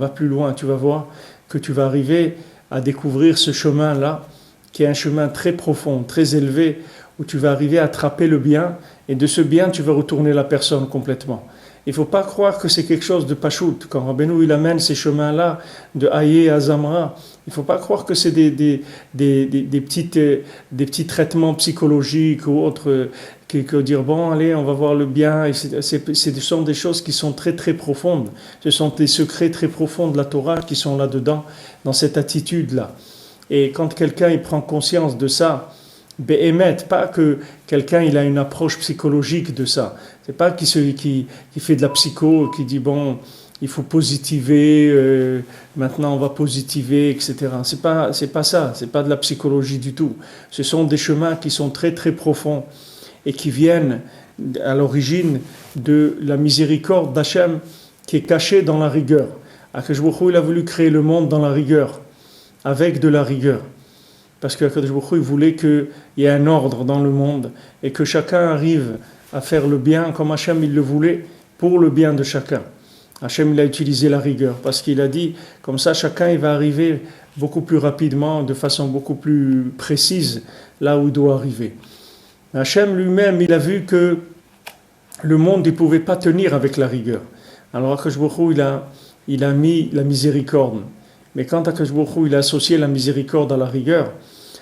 tu vas voir que tu vas arriver à découvrir ce chemin-là, qui est un chemin très profond, très élevé, où tu vas arriver à attraper le bien, et de ce bien, tu vas retourner la personne complètement. Il ne faut pas croire que c'est quelque chose de pachout. Quand Rabbeinu il amène ces chemins-là, de Haïe à Zamra, il ne faut pas croire que c'est des petits traitements psychologiques ou autres, que dire, bon, allez, on va voir le bien. Ce sont des choses qui sont très, très profondes. Ce sont des secrets très profonds de la Torah qui sont là-dedans, dans cette attitude-là. Et quand quelqu'un il prend conscience de ça, pas que quelqu'un il a une approche psychologique de ça. C'est pas qui fait de la psycho, qui dit bon, il faut positiver, maintenant on va positiver, etc. C'est pas ça, c'est pas de la psychologie du tout. Ce sont des chemins qui sont très très profonds et qui viennent à l'origine de la miséricorde d'Hachem qui est cachée dans la rigueur. Akadosh Baruch Hu, il a voulu créer le monde dans la rigueur, avec de la rigueur. Parce que Akadosh Baruch Hu, il voulait qu'il y ait un ordre dans le monde et que chacun arrive à faire le bien comme Hachem il le voulait pour le bien de chacun. Hachem il a utilisé la rigueur parce qu'il a dit comme ça chacun il va arriver beaucoup plus rapidement, de façon beaucoup plus précise là où il doit arriver. Hachem lui-même il a vu que le monde ne pouvait pas tenir avec la rigueur. Alors Akadosh Baruch Hu, il a mis la miséricorde. Mais quand Akadosh Baruch Hu, il a associé la miséricorde à la rigueur,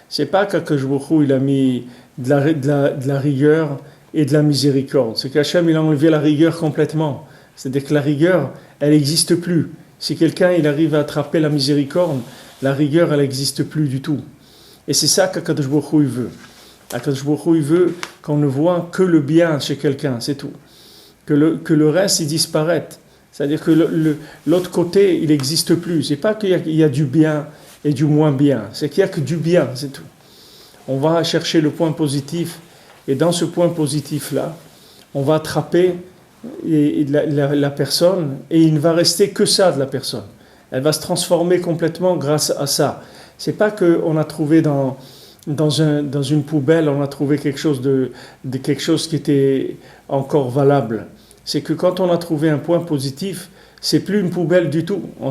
c'est pas qu'Akadosh Baruch Hu, il a mis de la rigueur et de la miséricorde. C'est qu'Hachem, il a enlevé la rigueur complètement. C'est-à-dire que la rigueur, elle n'existe plus. Si quelqu'un, il arrive à attraper la miséricorde, la rigueur, elle n'existe plus du tout. Et c'est ça qu'Akadosh Baruch Hu, il veut. Akadosh Baruch Hu, il veut qu'on ne voit que le bien chez quelqu'un, c'est tout. Que le reste, il disparaisse. C'est-à-dire que l'autre côté, il n'existe plus. C'est pas qu'il y a du bien et du moins bien. C'est qu'il n'y a que du bien, c'est tout. On va chercher le point positif. Et dans ce point positif-là, on va attraper la personne et il ne va rester que ça de la personne. Elle va se transformer complètement grâce à ça. C'est pas qu'on a trouvé dans une poubelle, on a trouvé quelque chose quelque chose qui était encore valable. C'est que quand on a trouvé un point positif, c'est plus une poubelle du tout. On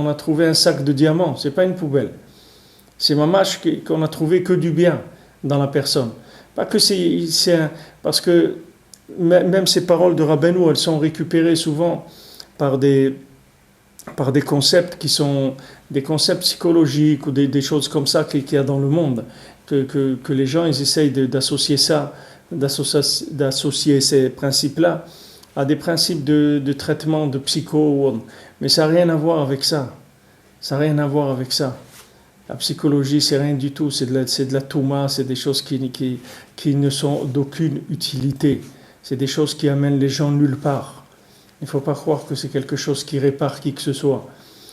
a trouvé un sac de diamants, c'est pas une poubelle. C'est mamash qu'on a trouvé que du bien dans la personne. Pas que parce que même ces paroles de Rabbeinu, elles sont récupérées souvent par des concepts qui sont des concepts psychologiques ou des choses comme ça qu'il y a dans le monde, que les gens ils essayent d'associer ça, d'associer ces principes-là à des principes de traitement de psycho, mais ça n'a rien à voir avec ça. Ça n'a rien à voir avec ça. La psychologie, c'est rien du tout, c'est de la touma, c'est des choses qui ne sont d'aucune utilité. C'est des choses qui amènent les gens nulle part. Il ne faut pas croire que c'est quelque chose qui répare qui que ce soit.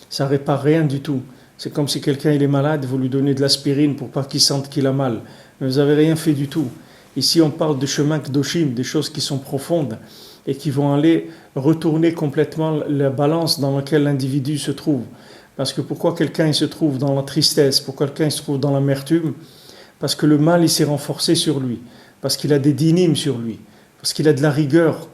Ça ne répare rien du tout. C'est comme si quelqu'un il est malade, vous lui donnez de l'aspirine pour pas qu'il sente qu'il a mal. Mais vous n'avez rien fait du tout. Ici, on parle de chemin kdoshim, des choses qui sont profondes et qui vont aller retourner complètement la balance dans laquelle l'individu se trouve. Parce que pourquoi quelqu'un il se trouve dans la tristesse, pourquoi quelqu'un il se trouve dans l'amertume? Parce que le mal il s'est renforcé sur lui, parce qu'il a des dynim sur lui, parce qu'il a de la rigueur,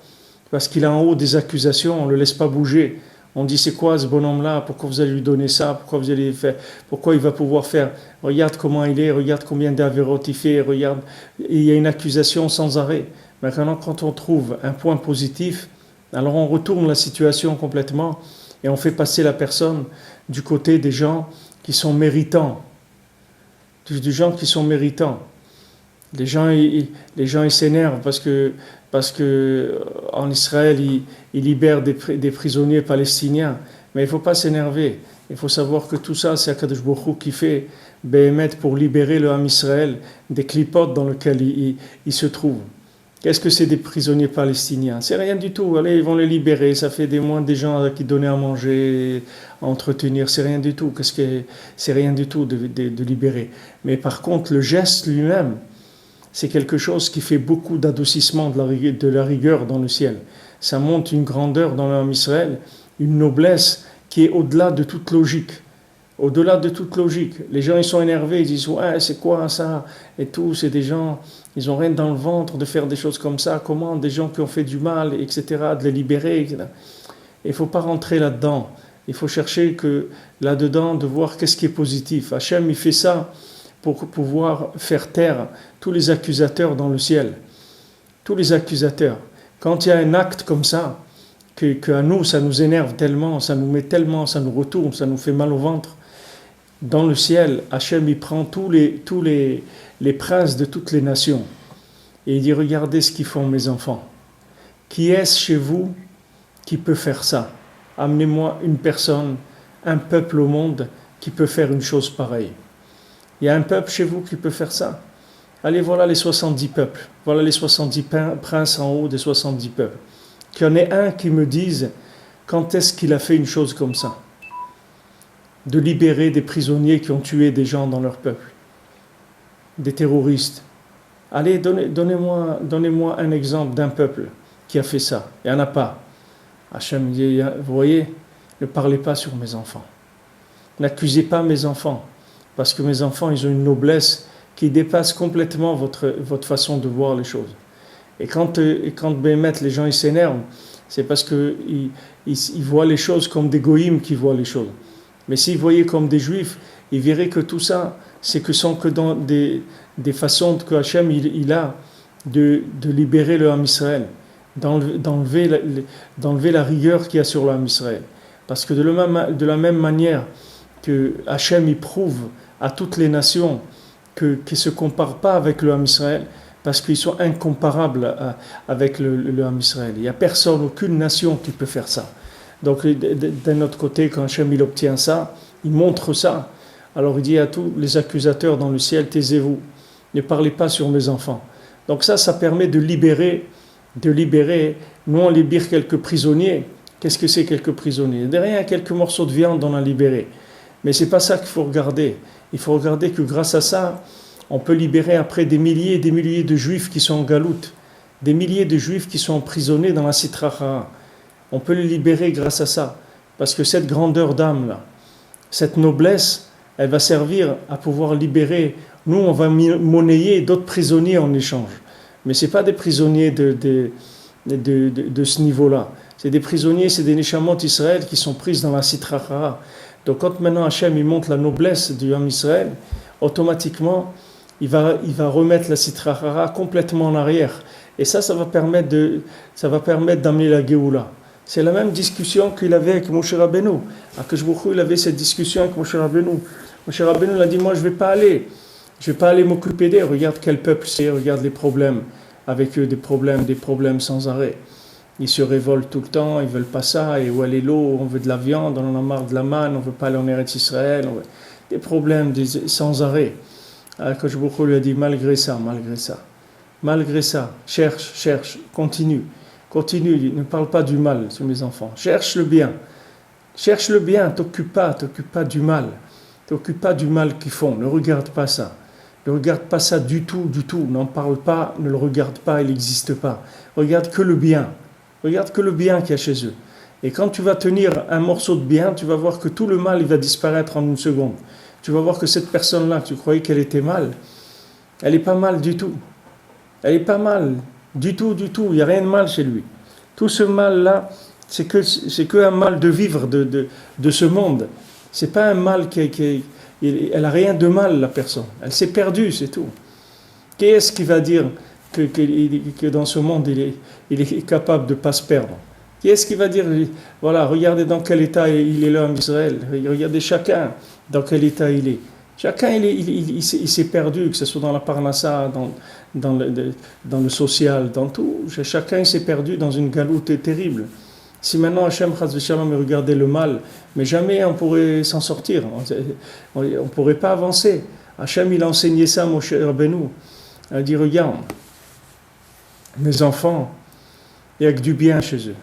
parce qu'il a en haut des accusations, on ne le laisse pas bouger, On dit c'est quoi ce bonhomme-là? Pourquoi vous allez lui donner ça? Pourquoi vous allez faire? Pourquoi il va pouvoir faire? Regarde comment il est, regarde combien d'avérotes il fait, regarde. Et il y a une accusation sans arrêt. Maintenant, quand on trouve un point positif, alors on retourne la situation complètement et on fait passer la personne du côté des gens qui sont méritants. Des gens qui sont méritants. Les gens ils s'énervent parce que en Israël, ils libèrent des prisonniers palestiniens. Mais il ne faut pas s'énerver. Il faut savoir que tout ça, c'est Akadosh Baruch Hu qui fait Béhémet pour libérer le Ham Israël des clipotes dans lesquels il se trouve. Qu'est-ce que c'est des prisonniers palestiniens? C'est rien du tout. Allez, ils vont les libérer. Ça fait des mois des gens qui donnaient à manger, à entretenir. C'est rien du tout. C'est rien du tout de libérer. Mais par contre, le geste lui-même, c'est quelque chose qui fait beaucoup d'adoucissement de la rigueur dans le ciel. Ça montre une grandeur dans l'homme Israël, une noblesse qui est au-delà de toute logique. Au-delà de toute logique. Les gens, ils sont énervés, ils disent « Ouais, c'est quoi ça ?» et tout, c'est des gens, ils ont rien dans le ventre de faire des choses comme ça. Comment des gens qui ont fait du mal, etc., de les libérer, etc. Il ne faut pas rentrer là-dedans. Il faut chercher que là-dedans, de voir qu'est-ce qui est positif. Hachem, il fait ça pour pouvoir faire taire tous les accusateurs dans le ciel. Tous les accusateurs. Quand il y a un acte comme ça, qu'à nous, ça nous énerve tellement, ça nous met tellement, ça nous retourne, ça nous fait mal au ventre, dans le ciel, Hachem, il prend tous les princes de toutes les nations et il dit, regardez ce qu'ils font mes enfants. Qui est-ce chez vous qui peut faire ça? Amenez-moi une personne, un peuple au monde qui peut faire une chose pareille. Il y a un peuple chez vous qui peut faire ça? Allez, voilà les 70 peuples. Voilà les 70 princes en haut des 70 peuples. Qu'il y en ait un qui me dise quand est-ce qu'il a fait une chose comme ça. De libérer des prisonniers qui ont tué des gens dans leur peuple. Des terroristes. Allez, donnez-moi un exemple d'un peuple qui a fait ça. Il n'y en a pas. Hachem dit, vous voyez, ne parlez pas sur mes enfants. N'accusez pas mes enfants. Parce que mes enfants, ils ont une noblesse qui dépasse complètement votre façon de voir les choses. Et quand Béhémet, les gens ils s'énervent, c'est parce qu'ils voient les choses comme des goïms qui voient les choses. Mais s'ils voyaient comme des juifs, ils verraient que tout ça, sont que dans des façons que Hachem il a de libérer le Ham Israël, d'enlever la rigueur qu'il y a sur le Ham Israël. Parce que de la même manière que Hachem il prouve à toutes les nations qui ne se comparent pas avec le Ham Israël, parce qu'ils sont incomparables avec le Ham Israël. Il n'y a personne, aucune nation qui peut faire ça. Donc d'un autre côté, quand Hachem il obtient ça, il montre ça, alors il dit à tous les accusateurs dans le ciel, taisez-vous, ne parlez pas sur mes enfants. Donc ça permet de libérer, nous on libère quelques prisonniers. Qu'est-ce que c'est quelques prisonniers? Derrière quelques morceaux de viande on a libéré. Mais c'est pas ça qu'il faut regarder. Il faut regarder que grâce à ça, on peut libérer après des milliers et des milliers de juifs qui sont en galoute, des milliers de juifs qui sont emprisonnés dans la Sitra Achra. On peut les libérer grâce à ça. Parce que cette grandeur d'âme-là, cette noblesse, elle va servir à pouvoir libérer. Nous, on va monnayer d'autres prisonniers en échange. Mais ce n'est pas des prisonniers de ce niveau-là. C'est des prisonniers, c'est des Neshamot Israël qui sont prises dans la Sitra Achra. Donc quand maintenant Hachem il montre la noblesse du Ham Israël, automatiquement, il va remettre la Sitra Achra complètement en arrière. Et ça va permettre d'amener la Géoula. C'est la même discussion qu'il avait avec Moshe Rabbeinu. Akadosh Baruch Hu, il avait cette discussion avec Moshe Rabbeinu. Moshe Rabbeinu a dit, moi je ne vais pas aller m'occuper d'eux. Regarde quel peuple c'est, regarde les problèmes. Avec eux, des problèmes sans arrêt. Ils se révoltent tout le temps, ils ne veulent pas ça. Et où est l'eau? On veut de la viande, on en a marre de la manne, on ne veut pas aller en Eretz Israël. Des problèmes sans arrêt. Akadosh Baruch Hu lui a dit, malgré ça, cherche, continue, ne parle pas du mal sur mes enfants, cherche le bien, t'occupe pas du mal, qu'ils font, ne regarde pas ça du tout, n'en parle pas, ne le regarde pas, il n'existe pas, regarde que le bien qu'il y a chez eux. Et quand tu vas tenir un morceau de bien, tu vas voir que tout le mal il va disparaître en une seconde. Tu vas voir que cette personne-là, tu croyais qu'elle était mal, elle n'est pas mal du tout. Elle n'est pas mal, du tout, il n'y a rien de mal chez lui. Tout ce mal-là, c'est que un mal de vivre de ce monde. C'est pas un mal elle a rien de mal, la personne. Elle s'est perdue, c'est tout. Qui est-ce qui va dire que dans ce monde, il est capable de ne pas se perdre? Qui est-ce qui va dire, voilà, regardez dans quel état il est là en Israël. Regardez chacun dans quel état il est. Chacun, il s'est perdu, que ce soit dans la parnassa, dans le social, dans tout. Chacun, il s'est perdu dans une galoute terrible. Si maintenant Hachem Chaz v'Shalom regardait le mal, mais jamais on pourrait s'en sortir. On ne pourrait pas avancer. Hachem, il a enseigné ça à Moshe Rabbeinu. Il a dit, regarde, mes enfants, il n'y a que du bien chez eux.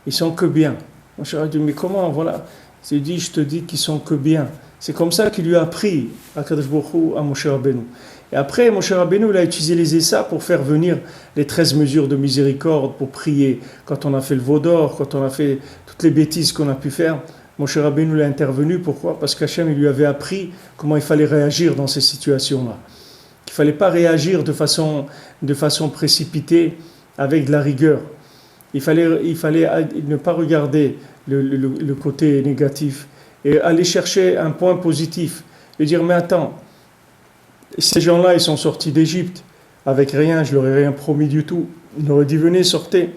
Ils sont que bien. Moshe a dit, mais comment, voilà. Il dit, je te dis qu'ils sont que bien. C'est comme ça qu'il lui a appris à Kadosh Baruch Hu, à Moshe Rabbeinu. Et après, Moshe Rabbeinu, il a utilisé les Essa pour faire venir les 13 mesures de miséricorde, pour prier. Quand on a fait le veau d'or, quand on a fait toutes les bêtises qu'on a pu faire, Moshe Rabbeinu l'a intervenu. Pourquoi? Parce qu'Hachem, il lui avait appris comment il fallait réagir dans ces situations-là. Qu'il ne fallait pas réagir de façon précipitée, avec de la rigueur. Il fallait ne pas regarder le côté négatif et aller chercher un point positif. Et dire, mais attends, ces gens-là, ils sont sortis d'Égypte avec rien, je leur ai rien promis du tout. Ils m'auraient dit, venez, sortez.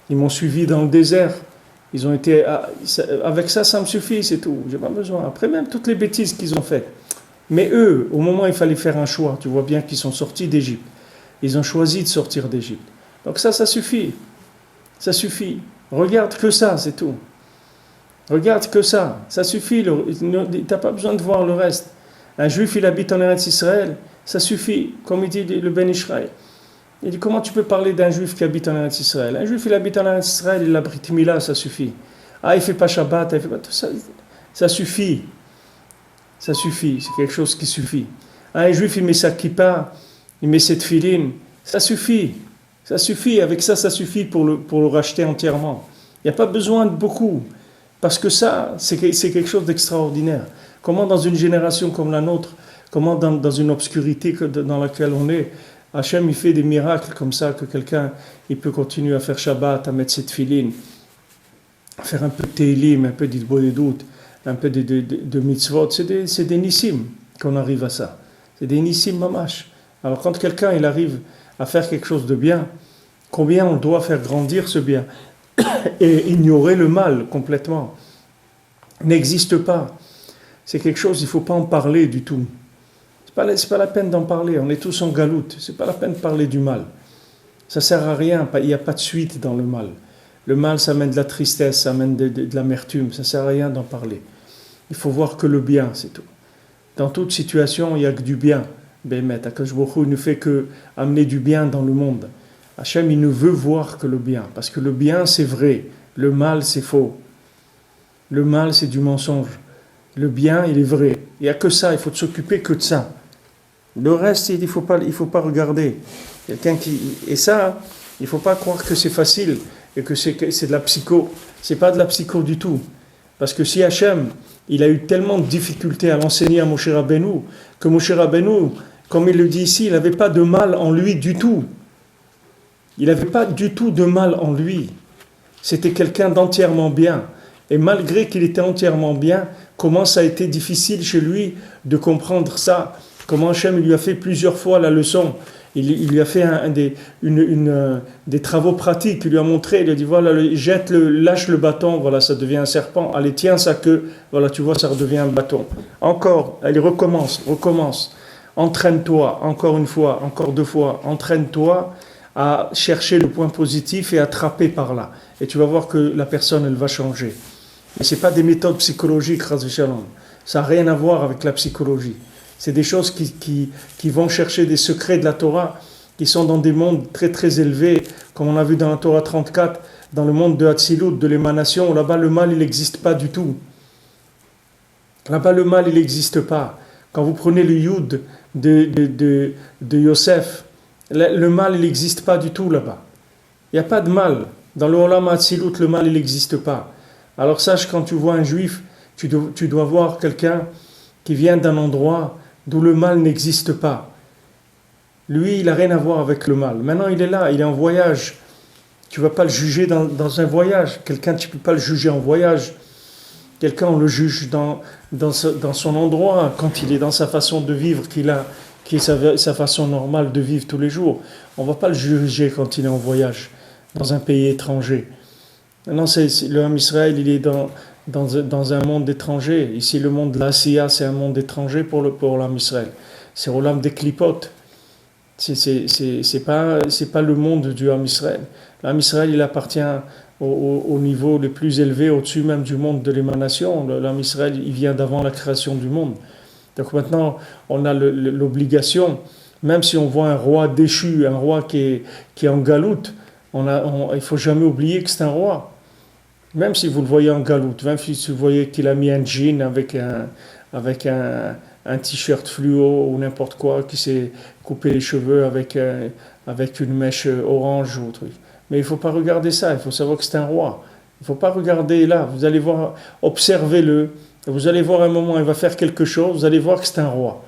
Ils m'ont suivi dans le désert. Ils ont été, avec ça, ça me suffit, c'est tout. J'ai pas besoin. Après, même toutes les bêtises qu'ils ont faites. Mais eux, au moment où il fallait faire un choix, tu vois bien qu'ils sont sortis d'Égypte. Ils ont choisi de sortir d'Égypte. Donc ça suffit. Ça suffit. Regarde que ça, c'est tout. Regarde que ça suffit. Tu n'as pas besoin de voir le reste. Un juif, il habite en Eretz Israël, ça suffit, comme il dit le Ben Israël. Il dit, comment tu peux parler d'un juif qui habite en Eretz Israël? Un juif, il habite en Eretz Israël, il a Brit Mila, ça suffit. Ah, il ne fait pas Shabbat, il fait pas tout ça. Ça suffit. Ça suffit, c'est quelque chose qui suffit. Un juif, il met sa kippa, il met ses tefilines, ça suffit. Ça suffit, avec ça suffit pour le racheter entièrement. Il n'y a pas besoin de beaucoup. Parce que ça, c'est quelque chose d'extraordinaire. Comment dans une génération comme la nôtre, comment dans une obscurité dans laquelle on est, Hachem il fait des miracles comme ça, que quelqu'un il peut continuer à faire Shabbat, à mettre ses tefilines, à faire un peu de Teilim, un peu d'Idbodedout, un peu de mitzvot. C'est des nissim qu'on arrive à ça. C'est des nissim mamash. Alors quand quelqu'un il arrive à faire quelque chose de bien, combien on doit faire grandir ce bien et ignorer le mal complètement n'existe pas. C'est quelque chose, il ne faut pas en parler du tout. C'est pas la peine d'en parler, on est tous en galoute, c'est pas la peine de parler du mal. Ça sert à rien, il n'y a pas de suite dans le mal. Le mal, ça amène de la tristesse, ça amène de l'amertume, ça sert à rien d'en parler. Il faut voir que le bien, c'est tout. Dans toute situation, il n'y a que du bien. Bémet, Akadosh Baruch Hu ne fait que amener du bien dans le monde. Hachem, il ne veut voir que le bien, parce que le bien, c'est vrai, le mal, c'est faux. Le mal, c'est du mensonge. Le bien, il est vrai. Il n'y a que ça, il faut s'occuper que de ça. Le reste, il ne faut pas regarder. Et ça, il ne faut pas croire que c'est facile et que c'est de la psycho. Ce n'est pas de la psycho du tout. Parce que si Hachem, il a eu tellement de difficultés à l'enseigner à Moshe Rabbeinu, que Moshe Rabbeinu, comme il le dit ici, il n'avait pas de mal en lui du tout. Il n'avait pas du tout de mal en lui. C'était quelqu'un d'entièrement bien. Et malgré qu'il était entièrement bien, comment ça a été difficile chez lui de comprendre ça. Comment Hachem lui a fait plusieurs fois la leçon. Il lui a fait des travaux pratiques. Il lui a montré, il a dit, voilà, lâche le bâton, voilà, ça devient un serpent. Allez, tiens sa queue, voilà, tu vois, ça redevient un bâton. Encore, allez, recommence. Entraîne-toi, encore une fois, encore 2 fois. Entraîne-toi à chercher le point positif et attraper par là. Et tu vas voir que la personne, elle va changer. Mais ce n'est pas des méthodes psychologiques, Chas v'Shalom. Ça n'a rien à voir avec la psychologie. C'est des choses qui vont chercher des secrets de la Torah, qui sont dans des mondes très très élevés, comme on a vu dans la Torah 34, dans le monde de Hatzilut, de l'émanation. Là-bas, le mal, il n'existe pas du tout. Là-bas, le mal, il n'existe pas. Quand vous prenez le Yud de Yosef, le mal, il n'existe pas du tout là-bas. Il n'y a pas de mal. Dans le Olam Hatzilut, le mal, il n'existe pas. Alors sache, quand tu vois un juif, tu dois voir quelqu'un qui vient d'un endroit d'où le mal n'existe pas. Lui, il n'a rien à voir avec le mal. Maintenant, il est là, il est en voyage Tu ne vas pas le juger dans un voyage. Quelqu'un, tu ne peux pas le juger en voyage. Quelqu'un, on le juge dans son endroit, quand il est dans sa façon de vivre, qui est sa façon normale de vivre tous les jours. On ne va pas le juger quand il est en voyage, dans un pays étranger. Non, le Ham Israël, il est dans un monde étranger. Ici, le monde de l'Asiya, c'est un monde étranger pour l'Am Israël. C'est Olam des Klipot. C'est pas le monde du Ham Israël. L'Am Israël, il appartient au niveau le plus élevé, au-dessus même du monde de l'émanation. L'Am Israël, il vient d'avant la création du monde. Donc maintenant, on a l'obligation, même si on voit un roi déchu, un roi qui est en galoute, il ne faut jamais oublier que c'est un roi. Même si vous le voyez en galoute, même si vous voyez qu'il a mis un jean avec un t-shirt fluo ou n'importe quoi, qui s'est coupé les cheveux avec une mèche orange ou truc. Mais il ne faut pas regarder ça, il faut savoir que c'est un roi. Il ne faut pas regarder là, vous allez voir, observez-le, vous allez voir un moment, il va faire quelque chose, vous allez voir que c'est un roi.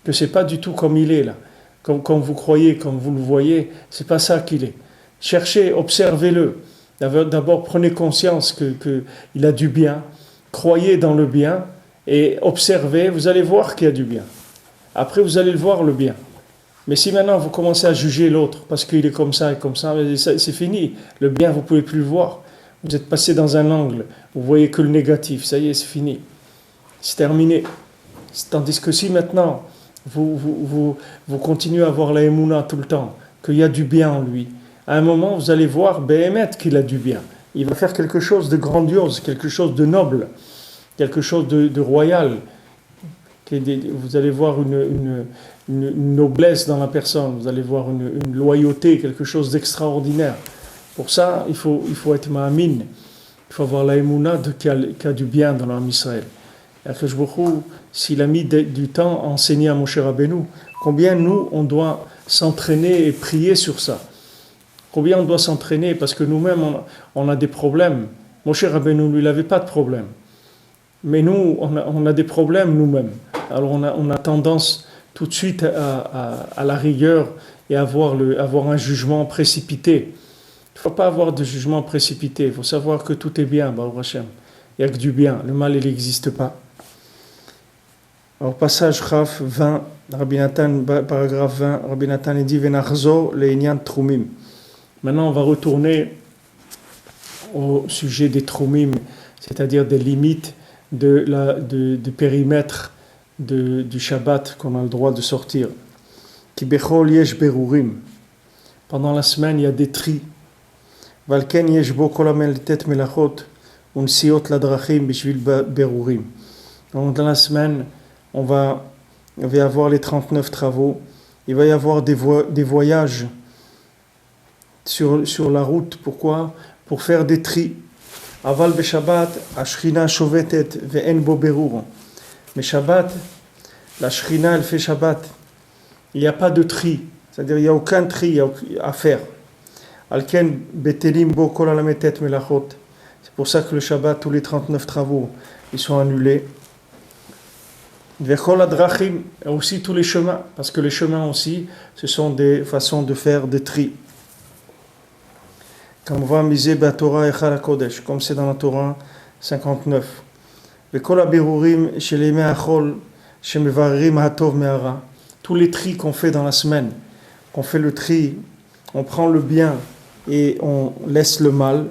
Que ce n'est pas du tout comme il est là. Comme vous croyez, comme vous le voyez, ce n'est pas ça qu'il est. Cherchez, observez-le. D'abord, prenez conscience qu'il a du bien, croyez dans le bien et observez, vous allez voir qu'il y a du bien. Après, vous allez le voir, le bien. Mais si maintenant vous commencez à juger l'autre parce qu'il est comme ça et comme ça, c'est fini. Le bien, vous ne pouvez plus le voir. Vous êtes passé dans un angle, vous voyez que le négatif, ça y est, c'est fini. C'est terminé. Tandis que si maintenant, vous continuez à avoir la émouna tout le temps, qu'il y a du bien en lui, à un moment, vous allez voir Béhémet qu'il a du bien. Il va faire quelque chose de grandiose, quelque chose de noble, quelque chose de royal. Vous allez voir une noblesse dans la personne, vous allez voir une loyauté, quelque chose d'extraordinaire. Pour ça, il faut être ma'amin, il faut avoir la émouna qu'il y a du bien dans l'âme Israël. Et Akadosh Baruch Hu, s'il a mis du temps à enseigner à Moshe Rabbeinu, combien nous, on doit s'entraîner et prier sur ça. Combien on doit s'entraîner, parce que nous-mêmes, on a des problèmes. Moshe Rabbeinu, lui, il n'avait pas de problème. Mais nous, on a des problèmes nous-mêmes. Alors on a tendance tout de suite à la rigueur et à avoir un jugement précipité. Il ne faut pas avoir de jugement précipité. Il faut savoir que tout est bien, Baruch Hashem. Il n'y a que du bien. Le mal, il n'existe pas. Alors, passage Chaf 20, Rabbi Nathan, paragraphe 20, Rabbi Nathan dit Venachzo le'inyan trumim. Maintenant, on va retourner au sujet des trumim, c'est-à-dire des limites du périmètre du Shabbat qu'on a le droit de sortir. Ki bechol yesh berurim. Pendant la semaine, il y a des tris. Valken yesh bo kol hamelitet melachot unsiot ladrachim bishvil berurim. Donc, dans la semaine, il va y avoir les 39 travaux. Il va y avoir des voyages sur la route. Pourquoi? Pour faire des tris. Aval beshabbat, השכינה שוvetet ve'en bo berur. Mais Shabbat, la Shrina, elle fait Shabbat. Il n'y a pas de tri. C'est-à-dire, il n'y a aucun tri à faire. Alken betelim bo kol halametet melachot. C'est pour ça que le Shabbat, tous les 39 travaux, ils sont annulés. Vechol hadrachim, aussi tous les chemins. Parce que les chemins aussi, ce sont des façons de faire des tris. Comme c'est dans la Torah 59. Tous les tris qu'on fait dans la semaine, qu'on fait le tri, on prend le bien et on laisse le mal.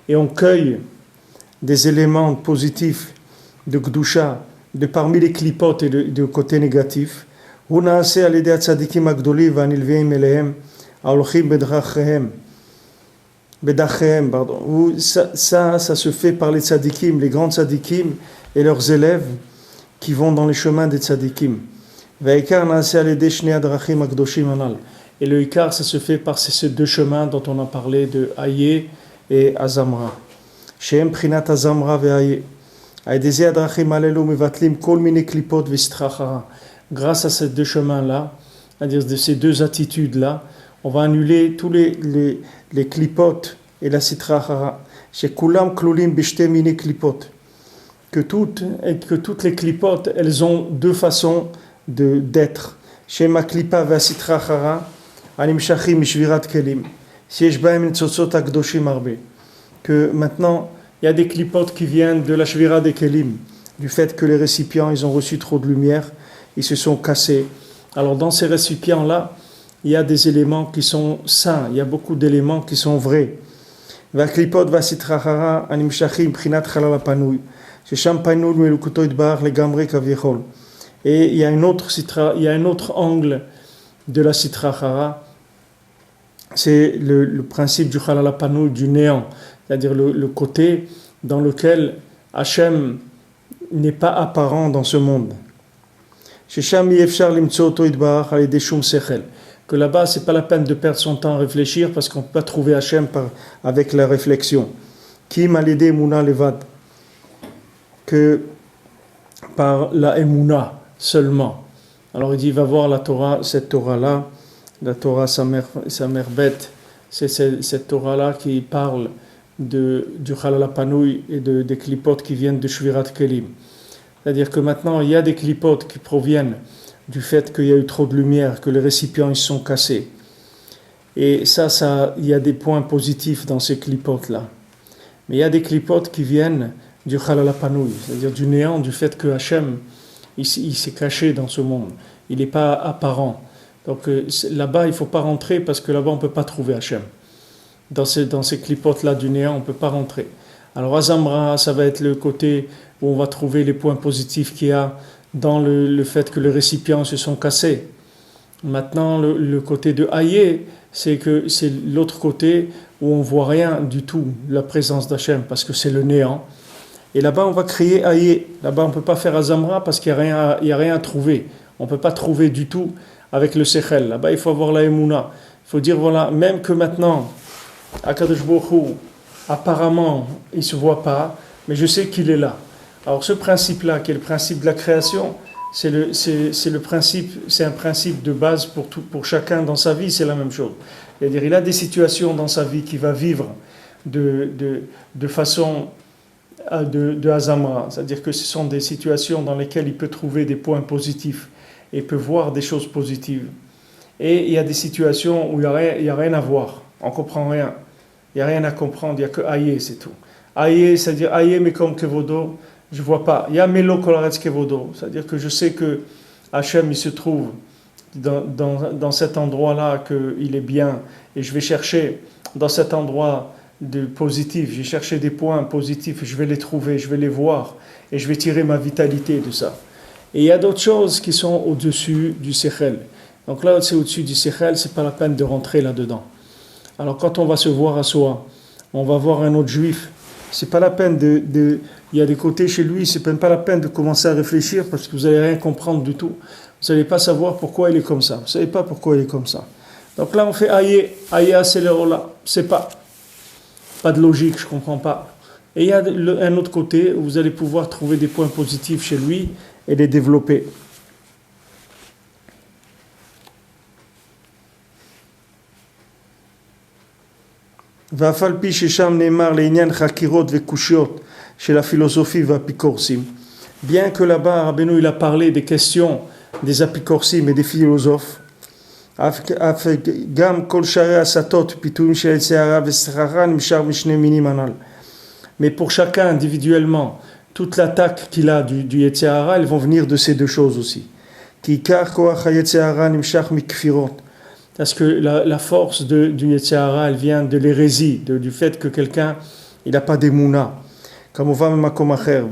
Et on cueille des éléments positifs de Gdusha, de parmi les klipot et de côté négatif. Ça se fait par les tzadikim, les grands tzadikim et leurs élèves qui vont dans les chemins des tzadikim. Et le ikar, ça se fait par ces deux chemins dont on a parlé de Aye et Azamra. Shem prinat Azamra ve Aye. Grâce à ces deux chemins-là, c'est-à-dire de ces deux attitudes-là, on va annuler tous les klipotes et la sitrachara. Chez kulam klolim bishte mine klipot. Que toutes les klipotes, elles ont deux façons d'être. Shema klipa ve'asitra chara, animshachim mishvirat kelim. Siesh baem nitzotzot akdoshim arbe. Que maintenant, il y a des clipotes qui viennent de la shvira des kelim, du fait que les récipients, ils ont reçu trop de lumière, ils se sont cassés. Alors dans ces récipients-là, il y a des éléments qui sont sains, il y a beaucoup d'éléments qui sont vrais. והקליפות והסטרא חרא הנמשכים מבחינת חלל הפנוי, ששם פנוי מאלוקותו יתברך לגמרי כביכול. Et il y a un autre angle de la sitra chara, c'est le principe du halal panoui, du néant, c'est-à-dire le côté dans lequel Hachem n'est pas apparent dans ce monde. Shesham yefshar limtso oto yitbarach al yedei shum sechel. Que là-bas, c'est pas la peine de perdre son temps à réfléchir parce qu'on peut pas trouver Hachem avec la réflexion. Kim al yedei emuna levad. Que par la emuna seulement. Alors il dit, va voir la Torah, cette Torah-là, la Torah sa mère bête, c'est cette Torah-là qui parle du halal panoui et des clipotes qui viennent de Shvirat Kelim. C'est-à-dire que maintenant, il y a des clipotes qui proviennent du fait qu'il y a eu trop de lumière, que les récipients ils sont cassés. Et ça, il y a des points positifs dans ces clipotes-là. Mais il y a des clipotes qui viennent du halal panoui, c'est-à-dire du néant, du fait que Hachem, il s'est caché dans ce monde. Il n'est pas apparent. Donc là-bas, il ne faut pas rentrer parce que là-bas, on ne peut pas trouver Hachem. Dans ces clipotes-là du néant, on ne peut pas rentrer. Alors Azamra, ça va être le côté où on va trouver les points positifs qu'il y a dans le fait que les récipients se sont cassés. Maintenant, le côté de Hayé, c'est l'autre côté où on ne voit rien du tout, la présence d'Hachem, parce que c'est le néant. Et là-bas, on va créer Hayé. Là-bas, on ne peut pas faire Azamra parce qu'il n'y a rien à trouver. On ne peut pas trouver du tout avec le Sechel. Là-bas, il faut avoir la Emouna. Il faut dire, voilà, même que maintenant, Akadosh Baruch Hu, apparemment, il ne se voit pas, mais je sais qu'il est là. Alors ce principe-là, qui est le principe de la création, c'est un principe de base pour chacun dans sa vie, c'est la même chose. C'est-à-dire, il a des situations dans sa vie qu'il va vivre de façon de Hazamra, c'est-à-dire que ce sont des situations dans lesquelles il peut trouver des points positifs et peut voir des choses positives. Et il y a des situations où il n'y a rien à voir, on ne comprend rien, il n'y a rien à comprendre, il n'y a que Hayé, c'est tout. Hayé, c'est-à-dire Hayé Mekom Kevodo, je ne vois pas. Il y a Melo Kolaretz Kevodo, c'est-à-dire que je sais que Hachem, il se trouve dans cet endroit-là, qu'il est bien, et je vais chercher dans cet endroit de positif, j'ai cherché des points positifs, je vais les trouver, je vais les voir, et je vais tirer ma vitalité de ça. Et il y a d'autres choses qui sont au-dessus du Sechel. Donc là, c'est au-dessus du Sechel, c'est pas la peine de rentrer là-dedans. Alors quand on va se voir à soi, on va voir un autre juif, c'est pas la peine il y a des côtés chez lui, c'est même pas la peine de commencer à réfléchir parce que vous n'allez rien comprendre du tout. Vous n'allez pas savoir pourquoi il est comme ça. Vous savez pas pourquoi il est comme ça. Donc là, on fait Hayé Acelero-là. C'est pas de logique, je comprends pas. Et il y a un autre côté où vous allez pouvoir trouver des points positifs chez lui et les développer. ואף על פי ששם נאמר לעניין חקירות וקושיות של הפילוסופים והאפיקורסים. Bien que là-bas, Rabbeinu, il a parlé des questions des apicorsim et des philosophes, אף גם כל שערי הסתות, פיתויים של יצר הרע וסחרחר נמשך משני מינים הנ"ל. Mais pour chacun individuellement, toute l'attaque qu'il a du Yetzer Hara, elles vont venir de ces deux choses aussi. כי עיקר כוח היצר הרע נמשך מכפירות. Parce que la force du Yetzer Hara, elle vient de l'hérésie, du fait que quelqu'un, il n'a pas d'émouna. Comme on va même à Komacher.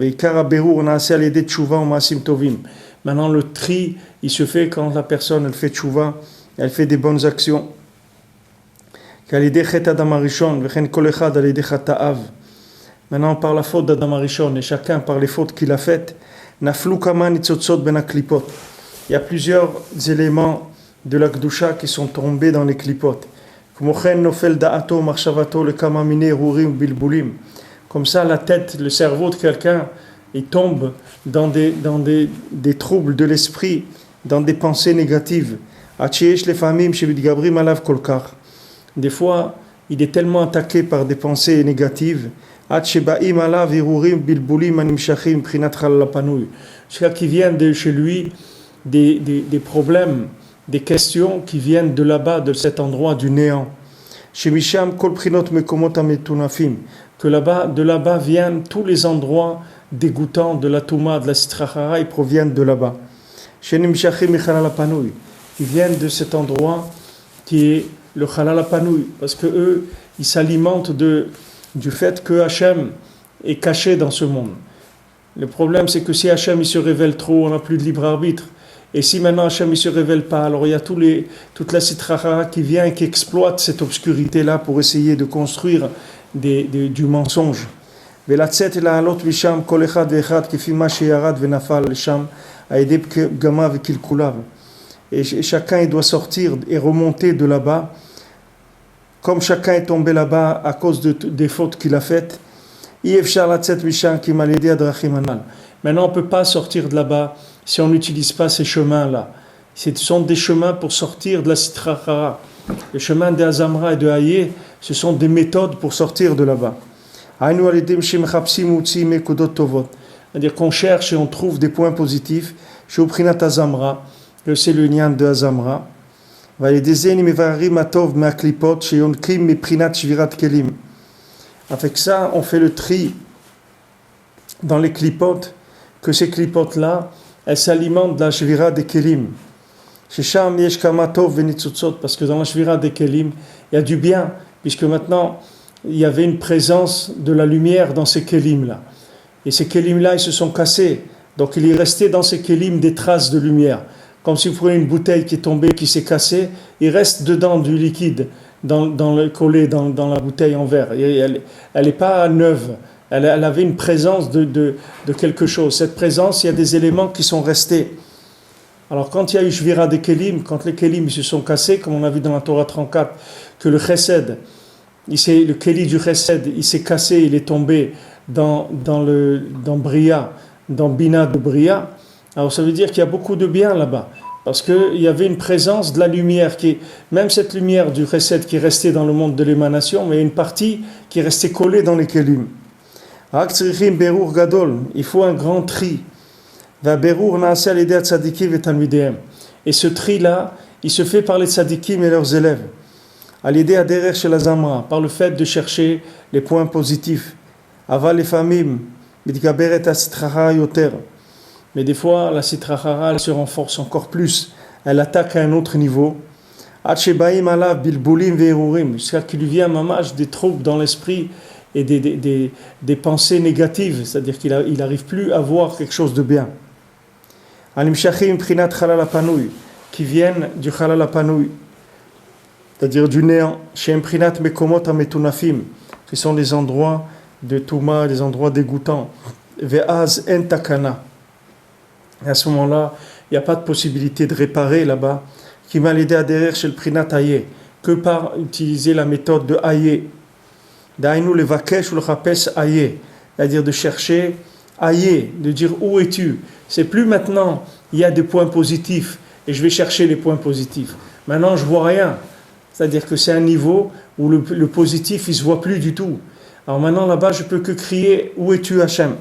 Maintenant, le tri, il se fait quand la personne, elle fait tchouva, elle fait des bonnes actions. Maintenant, par la faute d'Adam Arishon, et chacun par les fautes qu'il a faites, il y a plusieurs éléments de la Kedusha qui sont tombés dans les clipotes. Comme ça, la tête, le cerveau de quelqu'un, il tombe dans des troubles de l'esprit, dans des pensées négatives. Des fois, il est tellement attaqué par des pensées négatives, jusqu'à qui viennent de chez lui des problèmes, des questions qui viennent de là-bas, de cet endroit du néant. Chez Misham, Kol Prinot Mekomot Ametunafim, que là-bas, de là-bas viennent tous les endroits dégoûtants de la Touma, de la Sitra Achara, ils proviennent de là-bas. Chez Nimshachim Mechalal Apanoui, ils viennent de cet endroit qui est le Chalal Apanoui, parce que eux, ils s'alimentent du fait que Hachem est caché dans ce monde. Le problème, c'est que si Hachem il se révèle trop, on n'a plus de libre arbitre. Et si maintenant Hachem ne se révèle pas, alors il y a toute la Sitra Achara qui vient et qui exploite cette obscurité-là pour essayer de construire du mensonge. Et chacun il doit sortir et remonter de là-bas, comme chacun est tombé là-bas à cause des fautes qu'il a faites. Maintenant on ne peut pas sortir de là-bas si on n'utilise pas ces chemins-là. Ce sont des chemins pour sortir de la Sitra Achara. Les chemins de Azamra et de Hayé, ce sont des méthodes pour sortir de là-bas. C'est-à-dire qu'on cherche et on trouve des points positifs. Shoprinat Azamra, que c'est le lien de Azamra. Avec ça, on fait le tri dans les clipotes, que ces clipotes-là, elles s'alimentent de la shvira des kelim. Parce que dans la shvira des kelim, il y a du bien, puisque maintenant, il y avait une présence de la lumière dans ces kelim-là. Et ces kelim-là, ils se sont cassés. Donc il est resté dans ces kelim des traces de lumière. Comme si vous prenez une bouteille qui est tombée, qui s'est cassée, il reste dedans du liquide, collé dans la bouteille en verre. Elle n'est pas neuve. Elle avait une présence de quelque chose. Cette présence, il y a des éléments qui sont restés. Alors quand il y a eu Shvira des Kelim, quand les Kelim se sont cassés, comme on a vu dans la Torah 34, que le Chesed, le Keli du Chesed, il s'est cassé, il est tombé dans Bria, dans Bina de Bria, alors ça veut dire qu'il y a beaucoup de bien là-bas. Parce qu'il y avait une présence de la lumière, même cette lumière du Chesed qui est restée dans le monde de l'émanation, mais une partie qui est restée collée dans les Kelim. Il faut un grand tri. Et ce tri-là, il se fait par les tzadikim et leurs élèves. Par le fait de chercher les points positifs. Mais des fois, la Sitra Achara, elle se renforce encore plus. Elle attaque à un autre niveau. Jusqu'à qu'il lui vient mamash des troubles dans l'esprit et des pensées négatives. C'est-à-dire qu'il n'arrive plus à voir quelque chose de bien. Qui viennent du Chalal Apanoui, c'est-à-dire du néant. Qui sont les endroits de Touma, les endroits dégoûtants. Ve'az en takana. Et à ce moment-là, il n'y a pas de possibilité de réparer là-bas. Qui m'a aidé à derrière chez le Prinat Hayé, que par utiliser la méthode de Hayé. D'aïnou le vakesh ou le rapes Hayé, c'est-à-dire de chercher Hayé, de dire où es-tu. C'est plus maintenant, il y a des points positifs et je vais chercher les points positifs. Maintenant, je vois rien. C'est-à-dire que c'est un niveau où le positif, il ne se voit plus du tout. Alors maintenant, là-bas, je peux que crier où es-tu, Hachem.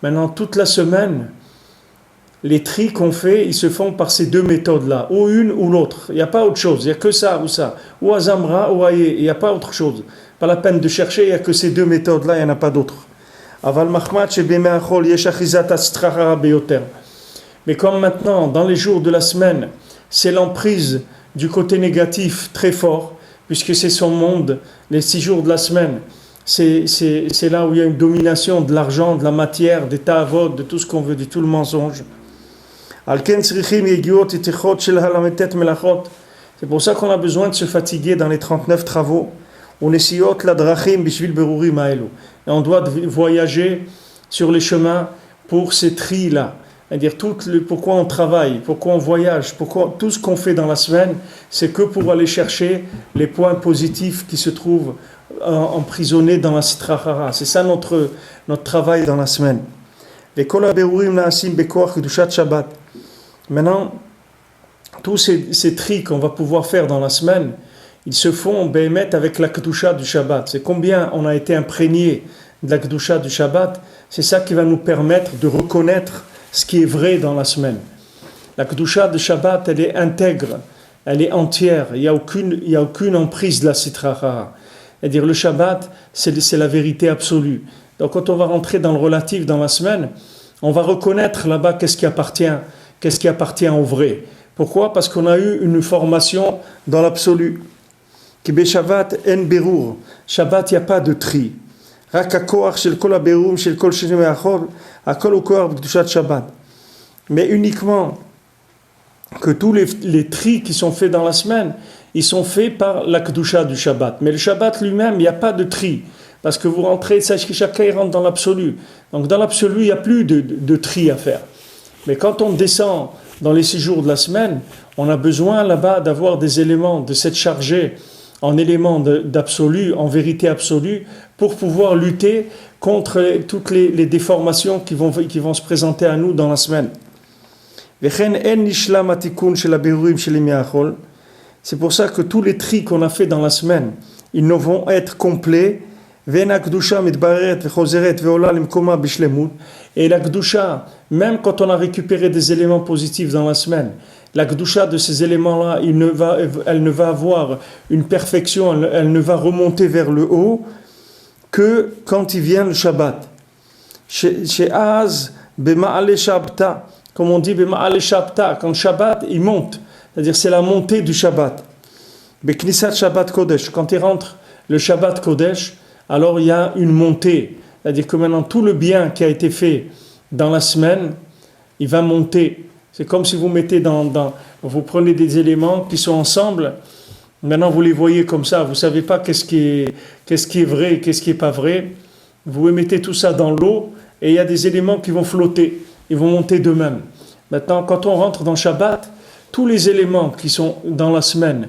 Maintenant, toute la semaine, les tris qu'on fait, ils se font par ces deux méthodes-là, ou une ou l'autre. Il n'y a pas autre chose, il n'y a que ça ou ça. Ou Azamra ou Hayé, il n'y a pas autre chose. Pas la peine de chercher, il n'y a que ces deux méthodes-là, il n'y en a pas d'autres. Mais comme maintenant, dans les jours de la semaine, c'est l'emprise du côté négatif très fort, puisque c'est son monde, les 6 jours de la semaine, c'est là où il y a une domination de l'argent, de la matière, des ta'avot, de tout ce qu'on veut, de tout le mensonge. C'est pour ça qu'on a besoin de se fatiguer dans les 39 travaux. Et on doit voyager sur les chemins pour ces tris-là. C'est-à-dire pourquoi on travaille, pourquoi on voyage, pourquoi tout ce qu'on fait dans la semaine, c'est que pour aller chercher les points positifs qui se trouvent emprisonnés dans la Sitra Achara. C'est ça notre travail dans la semaine. Maintenant, tous ces tris qu'on va pouvoir faire dans la semaine, ils se font béhémet avec la Kedusha du Shabbat. C'est combien on a été imprégné de la Kedusha du Shabbat, c'est ça qui va nous permettre de reconnaître ce qui est vrai dans la semaine. La Kedusha du Shabbat, elle est intègre, elle est entière, il n'y a aucune emprise de la Sitra Achara. C'est-à-dire le Shabbat, c'est la vérité absolue. Donc quand on va rentrer dans le relatif dans la semaine, on va reconnaître là-bas qu'est-ce qui appartient au vrai. Pourquoi? Parce qu'on a eu une formation dans l'absolu. Ki Shabbat en berur. Shabbat, il n'y a pas de tri. Rak hakoach shel kol haberurim shel kol sheni me'achor, hakol hu koach b'kedushat Shabbat. Mais uniquement que tous les tris qui sont faits dans la semaine, ils sont faits par la Kedusha du Shabbat. Mais le Shabbat lui-même, il n'y a pas de tri. Parce que vous rentrez, sachez que chacun rentre dans l'absolu. Donc dans l'absolu, il n'y a plus de tri à faire. Mais quand on descend dans les 6 jours de la semaine, on a besoin là-bas d'avoir des éléments, de s'être chargé en éléments d'absolu, en vérité absolue, pour pouvoir lutter contre toutes les déformations qui vont se présenter à nous dans la semaine. C'est pour ça que tous les tris qu'on a fait dans la semaine, ils ne vont être complets. Et la Kedusha, même quand on a récupéré des éléments positifs dans la semaine, la Kedusha de ces éléments-là, elle ne va avoir une perfection, elle ne va remonter vers le haut que quand il vient le Shabbat. Chez Az, Bema'ale Shabta, comme on dit Bema'ale Shabta, quand le Shabbat il monte, c'est-à-dire c'est la montée du Shabbat. Beknisat Shabbat Kodesh, quand il rentre le Shabbat Kodesh, alors il y a une montée, c'est-à-dire que maintenant tout le bien qui a été fait dans la semaine, il va monter. C'est comme si vous mettez vous prenez des éléments qui sont ensemble, maintenant vous les voyez comme ça, vous ne savez pas qu'est-ce qui est vrai et qu'est-ce qui n'est pas vrai. Vous mettez tout ça dans l'eau et il y a des éléments qui vont flotter, ils vont monter d'eux-mêmes. Maintenant, quand on rentre dans Shabbat, tous les éléments qui sont dans la semaine,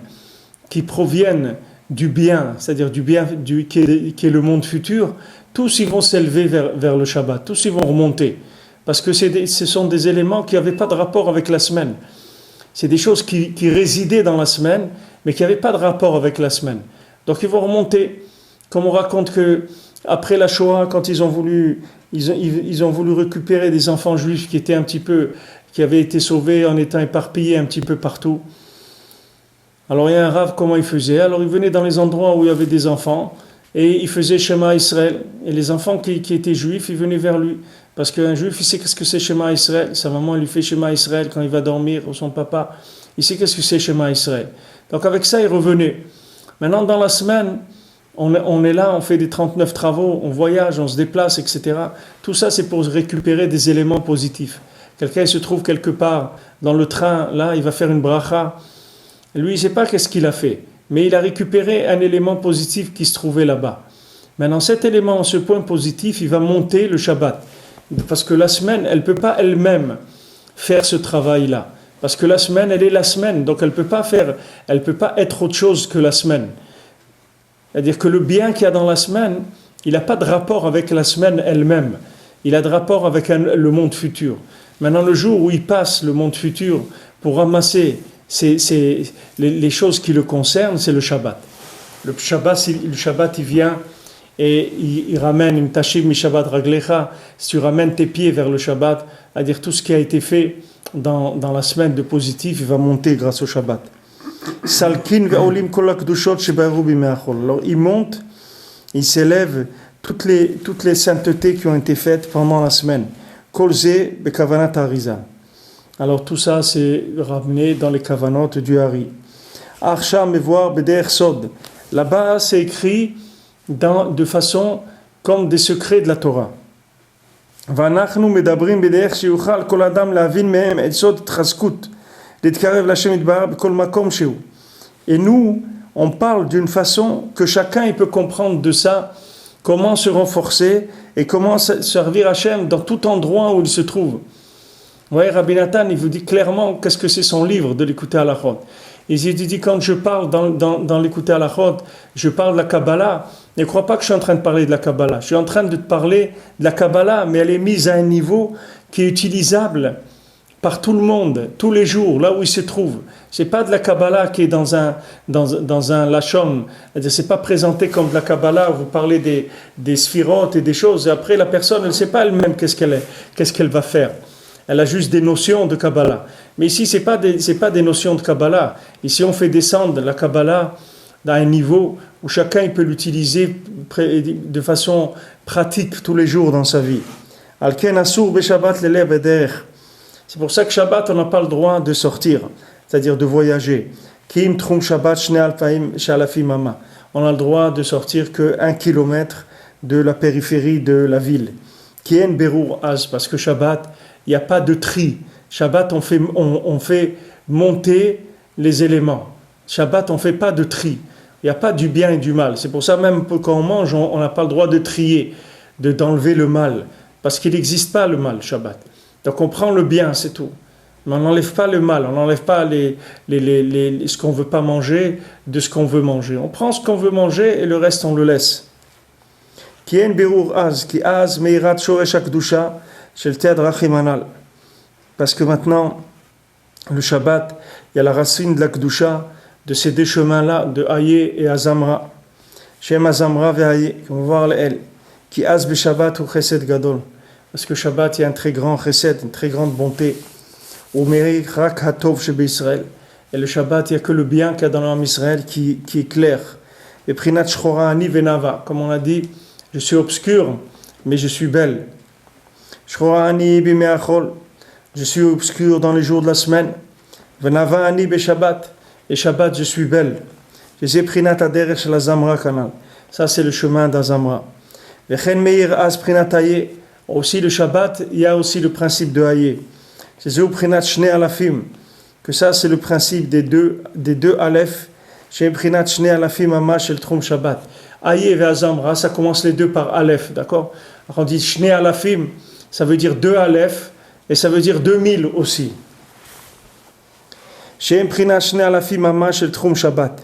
qui proviennent du bien, c'est-à-dire du bien qui est le monde futur, tous ils vont s'élever vers le Shabbat, tous ils vont remonter. Parce que ce sont des éléments qui n'avaient pas de rapport avec la semaine. C'est des choses qui résidaient dans la semaine, mais qui n'avaient pas de rapport avec la semaine. Donc ils vont remonter. Comme on raconte que après la Shoah, quand ils ont voulu récupérer des enfants juifs qui avaient été sauvés en étant éparpillés un petit peu partout. Alors il y a un rave, comment il faisait? Alors il venait dans les endroits où il y avait des enfants et il faisait Shema Israël. Et les enfants qui étaient juifs, ils venaient vers lui. Parce qu'un juif, il sait qu'est-ce que c'est Shema Israël. Sa maman, elle lui fait Shema Israël quand il va dormir, ou son papa. Il sait qu'est-ce que c'est Shema Israël. Donc avec ça, il revenait. Maintenant, dans la semaine, on est là, on fait des 39 travaux, on voyage, on se déplace, etc. Tout ça, c'est pour récupérer des éléments positifs. Quelqu'un se trouve quelque part dans le train, là, il va faire une bracha. Lui, il ne sait pas qu'est-ce qu'il a fait, mais il a récupéré un élément positif qui se trouvait là-bas. Maintenant, cet élément, ce point positif, il va monter le Shabbat. Parce que la semaine, elle ne peut pas elle-même faire ce travail-là. Parce que la semaine, elle est la semaine, donc elle ne peut pas être autre chose que la semaine. C'est-à-dire que le bien qu'il y a dans la semaine, il n'a pas de rapport avec la semaine elle-même. Il a de rapport avec le monde futur. Maintenant, le jour où il passe le monde futur pour ramasser les choses qui le concernent, c'est le Shabbat. Le Shabbat, il vient et il ramène une tashiv mi Shabbat raglecha. Si tu ramènes tes pieds vers le Shabbat, c'est-à-dire tout ce qui a été fait dans la semaine de positif, il va monter grâce au Shabbat. Salkin ve'olim kol hakdushot shebaru bimeachol. Alors il monte, il s'élève toutes les saintetés qui ont été faites pendant la semaine. Kol ze bekavanat harizal. Alors tout ça c'est ramené dans les kavanot du Hari. Archa mevoir beder sod. Là-bas c'est écrit de façon comme des secrets de la Torah. Vanachnu medabrim beder sheyuchal kol adam lavin mehem et sod traskut d'etkarev l'Hashem itbarach b'kol makom shehu. Et nous on parle d'une façon que chacun il peut comprendre de ça, comment se renforcer et comment servir Hachem dans tout endroit où il se trouve. Vous voyez, Rabbi Nathan, il vous dit clairement qu'est-ce que c'est son livre de l'écouter à la chod. Il dit, quand je parle dans l'écouter à la chod, je parle de la Kabbalah. Ne crois pas que je suis en train de parler de la Kabbalah. Je suis en train de te parler de la Kabbalah, mais elle est mise à un niveau qui est utilisable par tout le monde, tous les jours, là où il se trouve. C'est pas de la Kabbalah qui est dans un lachon. C'est pas présenté comme de la Kabbalah, vous parlez des sphirotes et des choses, et après la personne, elle ne sait pas elle-même qu'est-ce qu'elle va faire. Elle a juste des notions de Kabbalah. Mais ici, c'est pas des notions de Kabbalah. Ici, on fait descendre la Kabbalah à un niveau où chacun il peut l'utiliser de façon pratique tous les jours dans sa vie. Al-ken asur be-shabbat lele bederech. C'est pour ça que Shabbat, on n'a pas le droit de sortir, c'est-à-dire de voyager. Kim trum Shabbat shne alfaim shalafim ama. On a le droit de sortir que 1 kilomètre de la périphérie de la ville. Kien berur az, parce que Shabbat, il n'y a pas de tri. Shabbat, on fait monter les éléments. Shabbat, on ne fait pas de tri. Il n'y a pas du bien et du mal. C'est pour ça même quand on mange, on n'a pas le droit de trier, d'enlever le mal. Parce qu'il n'existe pas le mal, Shabbat. Donc on prend le bien, c'est tout. Mais on n'enlève pas le mal, on n'enlève pas ce qu'on ne veut pas manger de ce qu'on veut manger. On prend ce qu'on veut manger et le reste on le laisse. Ki en berur az, ki az meirat shoresh hakdusha shel te'adrachim anal. Parce que maintenant, le Shabbat, il y a la racine de la Kedusha, de ces deux chemins-là, de Hayé et Azamra. Shem Azamra ve Hayé, on va voir elle. Ki az be Shabbat ou chesed gadol. Parce que Shabbat, il y a un très grand chesed, une très grande bonté. Ou meri rak hatov shebe Israël. Et le Shabbat, il n'y a que le bien qu'il y a dans l'âme Israël qui est clair. Et prinat shchora ani venava. Comme on a dit, je suis obscur, mais je suis belle. Shchora ani bimeachol. Je suis obscur dans les jours de la semaine. Venava ani be Shabbat. Et Shabbat, je suis belle. Je sais prinat aderech shel Azamra kanal. Ça, c'est le chemin d'Azamra. Vechen meir az prinat Hayé. Aussi le Shabbat, il y a aussi le principe de Hayé. C'est Zeu prinat shne alafim. Que ça, c'est le principe des deux Aleph. Chez prinat shne alafim ama shel trum Shabbat. Hayé et Azamra, ça commence les deux par Aleph, d'accord? Alors on dit shne alafim, ça veut dire 2 Aleph, et ça veut dire 2000 aussi. Chez prinat shne alafim ama shel trum Shabbat.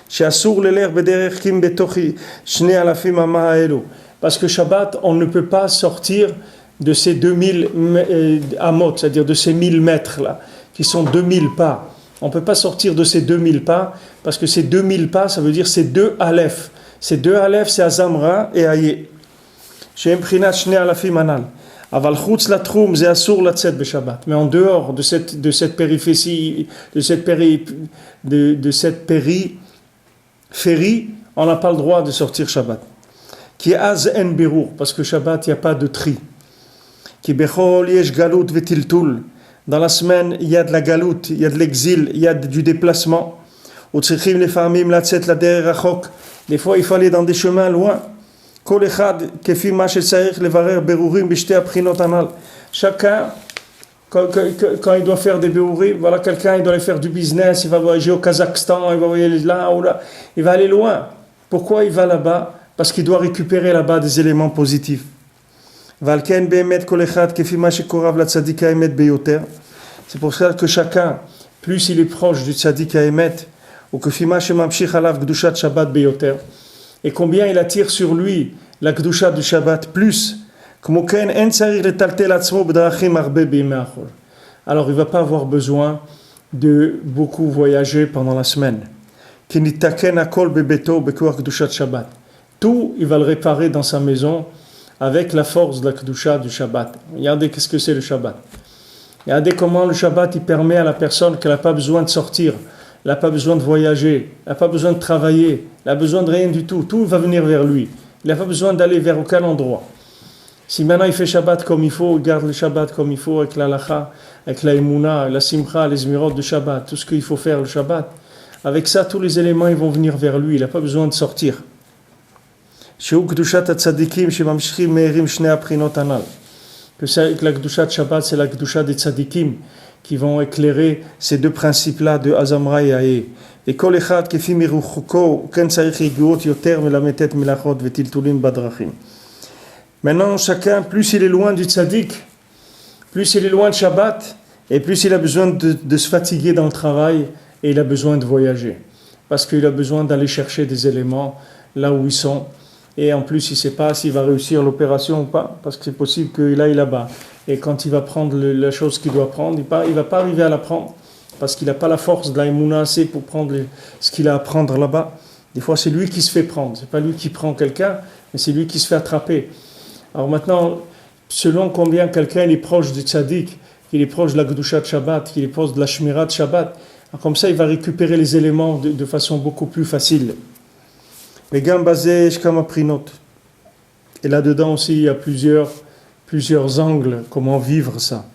Chez asur leler bederech kim betochi shne alafim ama haelu. Parce que Shabbat, on ne peut pas sortir de ces 2000 amot, c'est-à-dire de ces 1000 mètres-là, qui sont 2000 pas. On ne peut pas sortir de ces 2000 pas, parce que ces 2000 pas, ça veut dire ces 2 Aleph. Ces 2 Aleph, c'est Azamra et Hayé. Shem prinat shne alafim anal. Aval chutz la troum, ze asur la tzet be Shabbat. Mais en dehors de cette périphérie, de cette périphérie, on n'a pas le droit de sortir Shabbat. Qui est az en berur, parce que Shabbat, il n'y a pas de tri. Qui bechol yesh galut vetiltul. Dans la semaine, il y a de la galoute, il y a de l'exil, il y a du déplacement. Utzrichim lefamim latzet la derech rachok. Des fois, il faut aller dans des chemins loin. Kol echad kefi ma shetzarich levarer berurim b'shtei aprinot anal. Chacun, quand il doit faire des berurim, voilà, quelqu'un, il doit aller faire du business, il va voyager au Kazakhstan, il va voyager là ou là, il va aller loin. Pourquoi il va là-bas? Parce qu'il doit récupérer là-bas des éléments positifs. C'est pour ça que chacun, plus il est proche du tzaddik haemet, ou que et combien il attire sur lui la kedusha du Shabbat, plus, alors il ne va pas avoir besoin de beaucoup voyager pendant la semaine. Tout, il va le réparer dans sa maison avec la force de la Kedusha du Shabbat. Regardez qu'est-ce que c'est le Shabbat. Regardez comment le Shabbat il permet à la personne qu'elle n'a pas besoin de sortir, elle n'a pas besoin de voyager, elle n'a pas besoin de travailler, elle n'a besoin de rien du tout. Tout va venir vers lui. Il n'a pas besoin d'aller vers aucun endroit. Si maintenant il fait Shabbat comme il faut, il garde le Shabbat comme il faut, avec la lacha, avec la emuna, la simcha, les zmirot de Shabbat, tout ce qu'il faut faire le Shabbat, avec ça, tous les éléments ils vont venir vers lui. Il n'a pas besoin de sortir. Que la Kedusha de Shabbat, c'est la Kedusha des tzadikim qui vont éclairer ces deux principes-là de Azamra et Hayé. Et kol echad kefi miruchuko ken tzarich yiguot yoter melametet melachot vetiltulim badrachim. Maintenant, chacun, plus il est loin du tzadik, plus il est loin de Shabbat, et plus il a besoin de se fatiguer dans le travail, et il a besoin de voyager. Parce qu'il a besoin d'aller chercher des éléments là où ils sont. et en plus il ne sait pas s'il va réussir l'opération ou pas, parce que c'est possible qu'il aille là-bas. Et quand il va prendre la chose qu'il doit prendre, il ne va pas arriver à la prendre, parce qu'il n'a pas la force de la émouna assez pour prendre ce qu'il a à prendre là-bas. Des fois, c'est lui qui se fait prendre. Ce n'est pas lui qui prend quelqu'un, mais c'est lui qui se fait attraper. Alors maintenant, selon combien quelqu'un est proche du tzaddik, qu'il est proche de la Gdusha de Shabbat, qu'il est proche de la Shmira de Shabbat, comme ça, il va récupérer les éléments de façon beaucoup plus facile. Et là-dedans aussi, il y a plusieurs angles, comment vivre ça.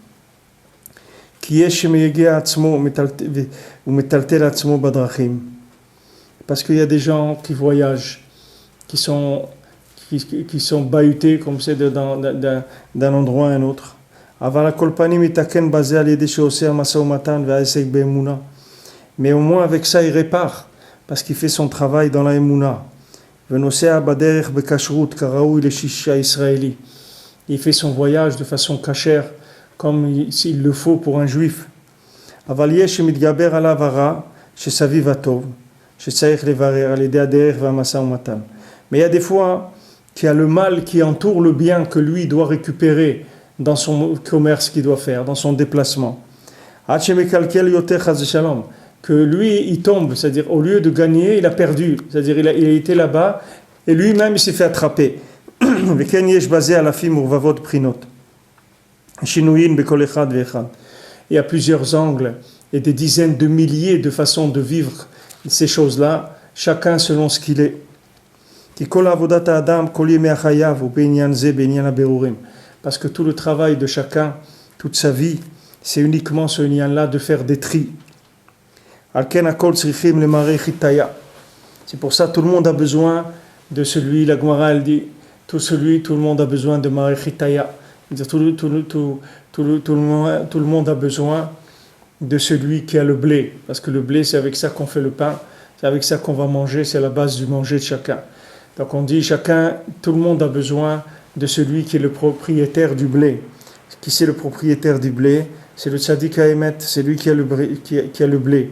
Parce qu'il y a des gens qui voyagent, qui sont bahutés comme c'est d'un endroit à un autre. Mais au moins avec ça il répare, parce qu'il fait son travail dans la émouna. Il fait son voyage de façon cachère, comme il le faut pour un juif. Mais il y a des fois qu'il y a le mal qui entoure le bien que lui doit récupérer dans son commerce qu'il doit faire, dans son déplacement. Que lui, il tombe, c'est-à-dire au lieu de gagner, il a perdu. C'est-à-dire il a été là-bas et lui-même il s'est fait attraper. Il y a plusieurs angles et des dizaines de milliers de façons de vivre ces choses-là, chacun selon ce qu'il est. Parce que tout le travail de chacun, toute sa vie, c'est uniquement ce lien-là de faire des tris. C'est pour ça que tout le monde a besoin de celui, la Gemara elle dit, tout le monde a besoin de Marechitaya. Tout le monde a besoin de celui qui a le blé, parce que le blé c'est avec ça qu'on fait le pain, c'est avec ça qu'on va manger, c'est la base du manger de chacun. Donc on dit tout le monde a besoin de celui qui est le propriétaire du blé. Qui c'est le propriétaire du blé? C'est le tzaddik haemet, c'est lui qui a le blé.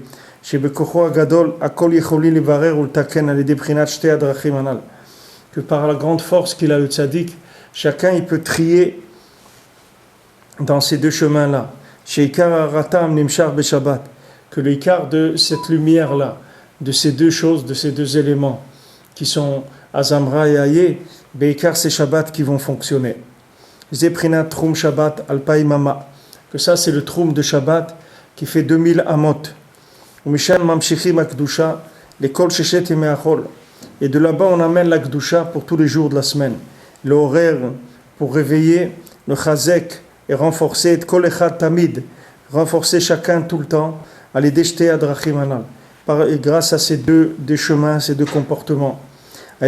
Que par la grande force qu'il a le tzaddik, chacun il peut trier dans ces deux chemins-là. Que l'écart de cette lumière-là, de ces deux choses, de ces deux éléments, qui sont Azamra et Aye, Beikar c'est Shabbat qui vont fonctionner. Zeprinat Trum Shabbat Alpai Mama. Que ça c'est le Trum de Shabbat qui fait 2000 amot. Umishan Mamshichim Akdusha, l'école Shechet et Meachol. Et de là-bas on amène la Kdusha pour tous les jours de la semaine. Le horaire pour réveiller, le Chazek et renforcer, Kol Echad Tamid, renforcer chacun tout le temps, aller déjeter à Drachim Anal. Grâce à ces deux chemins, ces deux comportements. Que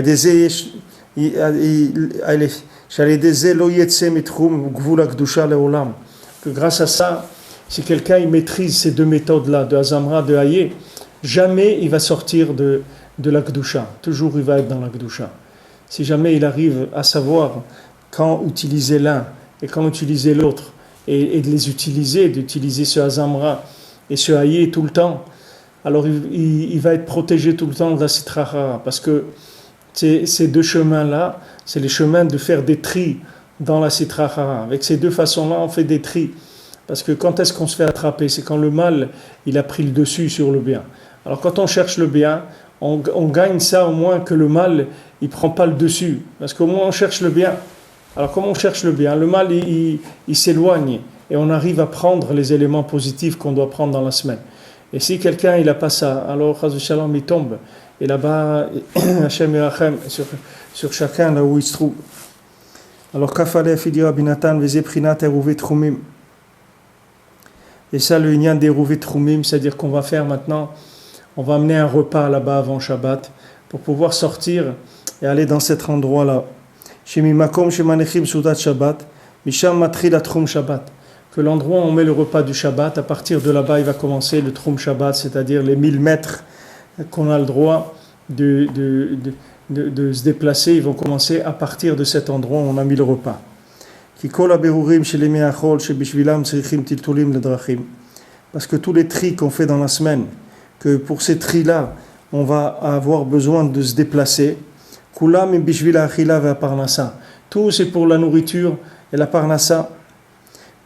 grâce à ça, si quelqu'un il maîtrise ces deux méthodes-là, de Azamra, de Haye, jamais il va sortir de la Kedusha. Toujours il va être dans la Kedusha. Si jamais il arrive à savoir quand utiliser l'un et quand utiliser l'autre, et de les utiliser, d'utiliser ce Azamra et ce Haye tout le temps, alors il va être protégé tout le temps de la Sitra Achara, parce que ces deux chemins-là, c'est les chemins de faire des tris dans la Sitra Achara. Avec ces deux façons-là, on fait des tris. Parce que quand est-ce qu'on se fait attraper? C'est quand le mal, il a pris le dessus sur le bien. Alors quand on cherche le bien, on gagne ça au moins que le mal, il ne prend pas le dessus. Parce qu'au moins on cherche le bien. Alors comment on cherche le bien? Le mal, il s'éloigne. Et on arrive à prendre les éléments positifs qu'on doit prendre dans la semaine. Et si quelqu'un, il n'a pas ça, alors Chaz v'Shalom, il tombe. Et là-bas, Hachem Yerachem sur chacun, là où il se trouve. Alors, Kafaleh Fidira Binatan, Vezeprinat Eruvet Trumim. Et ça, le Inyan d'Eruvet Trumim, c'est-à-dire qu'on va faire maintenant, on va amener un repas là-bas avant Shabbat, pour pouvoir sortir et aller dans cet endroit-là. Shemimakom Shemanechim Sudat Shabbat, Misham Matril Atrum Shabbat. Que l'endroit où on met le repas du Shabbat, à partir de là-bas, il va commencer le Trum Shabbat, c'est-à-dire les 1000 mètres qu'on a le droit de se déplacer, ils vont commencer à partir de cet endroit où on a mis le repas. Parce que tous les tris qu'on fait dans la semaine, que pour ces tris-là, on va avoir besoin de se déplacer Kulam bishvil ha'achila ve'haparnasa. Tout c'est pour la nourriture et la parnassa.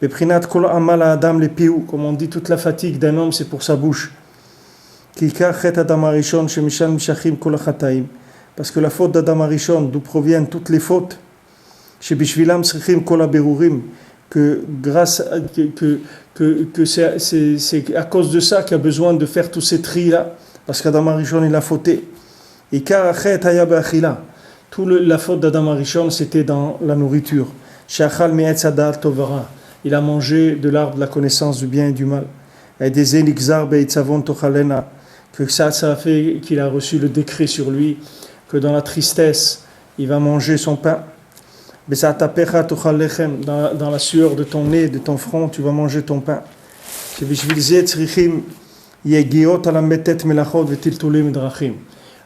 Beprinat kol amal ha'adam lepiu, comme on dit, toute la fatigue d'un homme c'est pour sa bouche. Kikar chet adam harishon shemishan mishachim kol hachataim. Parce que la faute d'Adam Arishon, d'où proviennent toutes les fautes, chez Bishvilam Srichim Kol HaBerurim, que c'est à cause de ça qu'il y a besoin de faire tous ces tris-là, parce qu'Adam Arishon il a fauté. Et Karachet Haya Be'achila, toute la faute d'Adam Arishon c'était dans la nourriture. She'achal me'etz hadat tovara, il a mangé de l'arbre de la connaissance du bien et du mal. Et des enixar be'itzavon tochalena, que ça a fait qu'il a reçu le décret sur lui, que dans la tristesse, il va manger son pain. Dans la sueur de ton nez, de ton front, tu vas manger ton pain.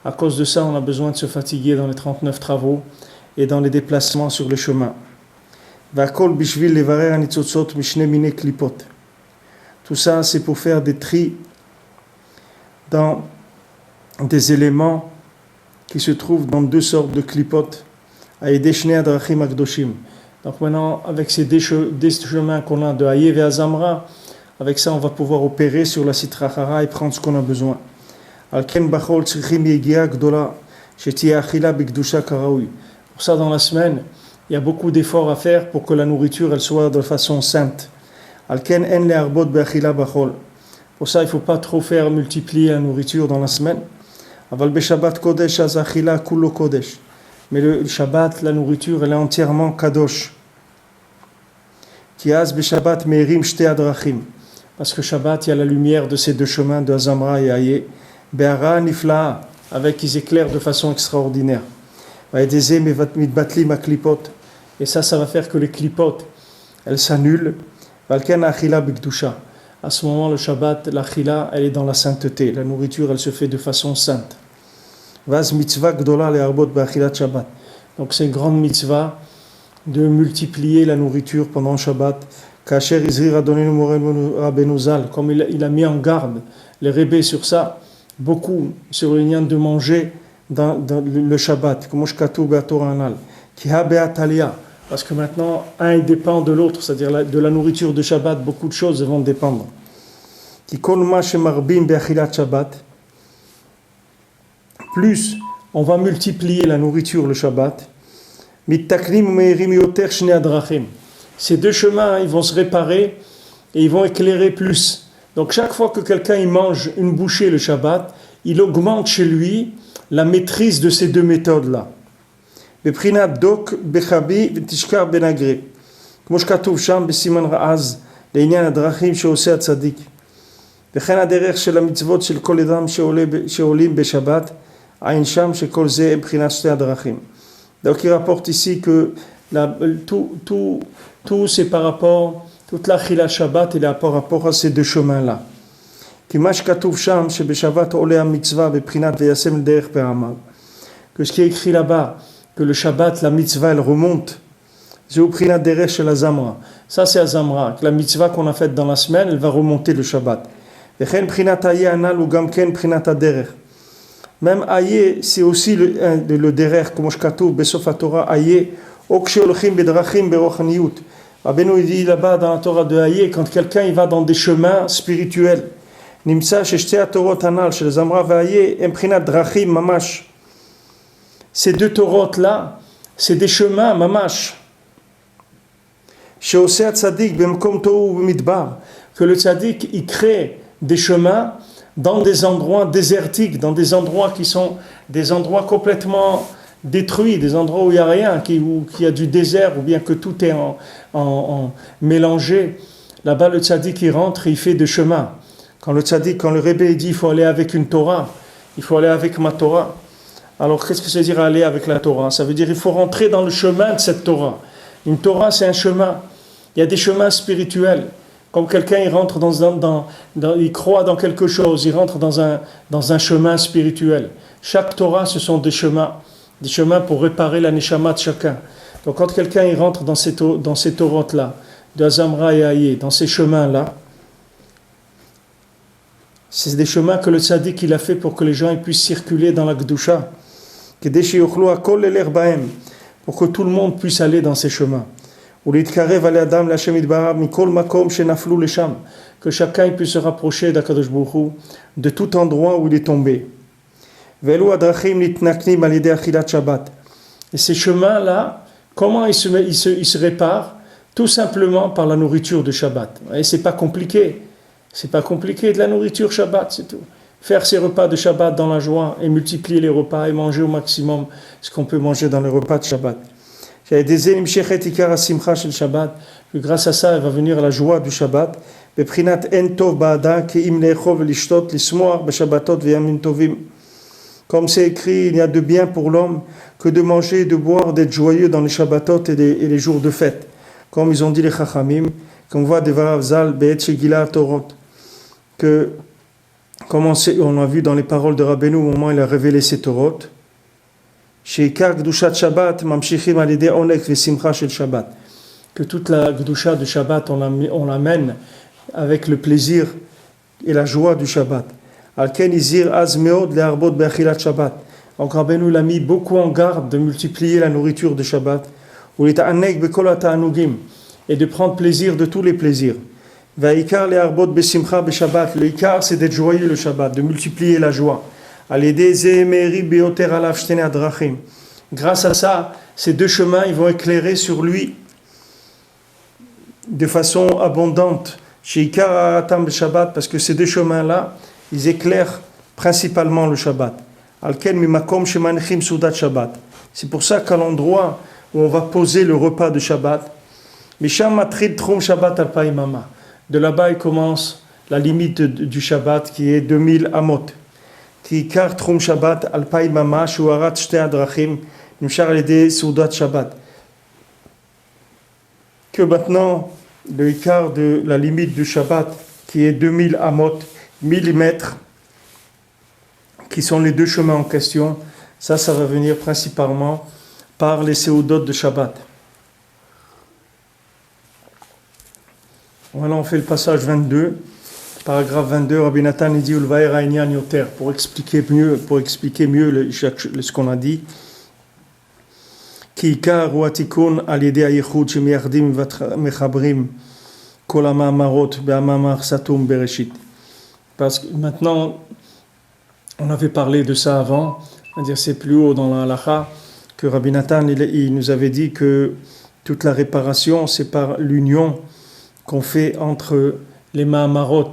À cause de ça, on a besoin de se fatiguer dans les 39 travaux et dans les déplacements sur le chemin. Tout ça, c'est pour faire des tris dans des éléments qui se trouvent dans deux sortes de clipotes. Donc maintenant, avec ces deux chemins qu'on a de Haye et Azamra, avec ça on va pouvoir opérer sur la Sitra Achara et prendre ce qu'on a besoin. Pour ça, dans la semaine, il y a beaucoup d'efforts à faire pour que la nourriture elle soit de façon sainte. Pour ça, il ne faut pas trop faire multiplier la nourriture dans la semaine. Mais le Shabbat, la nourriture, elle est entièrement kadosh. Parce que Shabbat, il y a la lumière de ces deux chemins de Azamra et Haye. Be'ara nifla'a, avec ils éclairent de façon extraordinaire. Et ça va faire que les klipotes, elles s'annulent. À ce moment, le Shabbat, la chila, elle est dans la sainteté. La nourriture, elle se fait de façon sainte. Donc c'est une grande mitzvah de multiplier la nourriture pendant le Shabbat. Comme il a mis en garde les rébés sur ça, beaucoup sur le lien de manger dans le Shabbat. Parce que maintenant, un il dépend de l'autre, c'est-à-dire de la nourriture de Shabbat, beaucoup de choses vont dépendre. Plus on va multiplier la nourriture le Shabbat, ces deux chemins ils vont se réparer et ils vont éclairer plus. Donc chaque fois que quelqu'un il mange une bouchée le Shabbat, il augmente chez lui la maîtrise de ces deux méthodes-là. בבחינת דוק בחבי ותשכח בנגרי, כמו שכתוב שם בסימן רעז לעניין הדרכים שעושה הצדיק. וכן הדרך של המצוות של כל אדם שעולים בשבת, עין שם שכל זה מבחינת שתי הדרכים. Donc il rapporte ici que tout c'est par rapport, toute la chila Shabbat il est par rapport à ces deux chemins-là. כי מה שכתוב שם שבשבת עולה המצווה בבחינת וישם לדרך בעמל. Que ce qui est écrit là-bas, que le Shabbat, la mitzvah, elle remonte. Ça, c'est Azamra. La mitzvah qu'on a faite dans la semaine, elle va remonter le Shabbat. Même Aye, c'est aussi le derer, comme je katoub, Besof Torah, Aye, Oksheolchim bedrachim berochaniyut. Rabbeinu il dit là-bas dans la Torah de Aye, quand quelqu'un il va dans des chemins spirituels, Nimsa sheshte Torot anal, chez les Azamra ve'Aye, emprinat drachim mamash. Ces deux torotes-là, c'est des chemins, mamash. Que le tzaddik, il crée des chemins dans des endroits désertiques, dans des endroits qui sont des endroits complètement détruits, des endroits où il n'y a rien, où il y a du désert, ou bien que tout est en mélangé. Là-bas, le tzaddik, il rentre et il fait des chemins. Quand le tzaddik, quand le Rebbe dit il faut aller avec une Torah, il faut aller avec ma Torah. Alors, qu'est-ce que ça veut dire aller avec la Torah? Ça veut dire qu'il faut rentrer dans le chemin de cette Torah. Une Torah, c'est un chemin. Il y a des chemins spirituels. Comme quelqu'un, il rentre il croit dans quelque chose, il rentre dans un chemin spirituel. Chaque Torah, ce sont des chemins pour réparer la neshama de chacun. Donc, quand quelqu'un, il rentre dans ces Torotes-là, de Azamra et Haye, dans ces chemins-là, c'est des chemins que le tzaddik, il a fait pour que les gens ils puissent circuler dans la Kedusha. כדי שיוכלו הכל ללך בהם, pour que tout le monde puisse aller dans ces chemins. ולהתקרב על ידם להשם יתברך מכל מקום שנפלו לשם, que chacun puisse se rapprocher d'Akadosh Baruch Hu, de tout endroit où il est tombé. ואלו הדרכים נתנקנים על ידי אכילת שבת. Et ces chemins-là, comment ils se réparent? Tout simplement par la nourriture de Shabbat. Et c'est pas compliqué. C'est pas compliqué, de la nourriture Shabbat, c'est tout. Faire ses repas de Shabbat dans la joie et multiplier les repas et manger au maximum ce qu'on peut manger dans les repas de Shabbat. Grâce à ça, il va venir la joie du Shabbat. Comme c'est écrit, il y a de bien pour l'homme que de manger et de boire, d'être joyeux dans les Shabbatot et les jours de fête. Comme ils ont dit les Chachamim, qu'on voit des Varav Zal, Be'et Shegila Torot, que, comme on a vu dans les paroles de Rabbeinu au moment où il a révélé ces Torot, Sheikar Gdushat Shabbat, Mamshichim Alideh Onek Vesimcha Shel Shabbat, que toute la Gdusha de Shabbat, on l'amène avec le plaisir et la joie du Shabbat. Alken Izir Az Meod Le'arbot Be'achilat Shabbat. Donc Rabbeinu l'a mis beaucoup en garde de multiplier la nourriture de Shabbat, ou l'ita'anek be'kol ta'anugim, et de prendre plaisir de tous les plaisirs. Va'ikar le'arbot be'simcha be'shabbat. Le ikar, c'est d'être joyeux le Shabbat, de multiplier la joie. Alede ze'emeri be'oter alav shtene adrachim. Grâce à ça, ces deux chemins, ils vont éclairer sur lui de façon abondante. Sheikar atam be'shabbat, parce que ces deux chemins-là, ils éclairent principalement le Shabbat. Alken mimakom shemanechim sudat Shabbat. C'est pour ça qu'à l'endroit où on va poser le repas de Shabbat, Misham matrid trum Shabbat al-Paimama. De là-bas, il commence la limite du Shabbat qui est 2000 amot. Qui kar trum Shabbat al-Paimama, shuarat shte adrachim, nimshar alede sudat Shabbat. Que maintenant, le ikar de la limite du Shabbat qui est 2000 amot, millimètres, qui sont les deux chemins en question, ça va venir principalement par les séoudot de Shabbat. Voilà, on fait le passage 22, paragraphe 22, Rabbi Nathan dit Ulvaera Inyan Yoter, pour expliquer mieux ce qu'on a dit. Ki ikar hu atikun al yedei hayichud shemiyachdim mechabrim kol ha'ma'amarot be'hama'amar satum bereshit. Parce que maintenant, on avait parlé de ça avant, c'est-à-dire c'est plus haut dans la halakha, que Rabbi Nathan il nous avait dit que toute la réparation, c'est par l'union qu'on fait entre les Mahamarot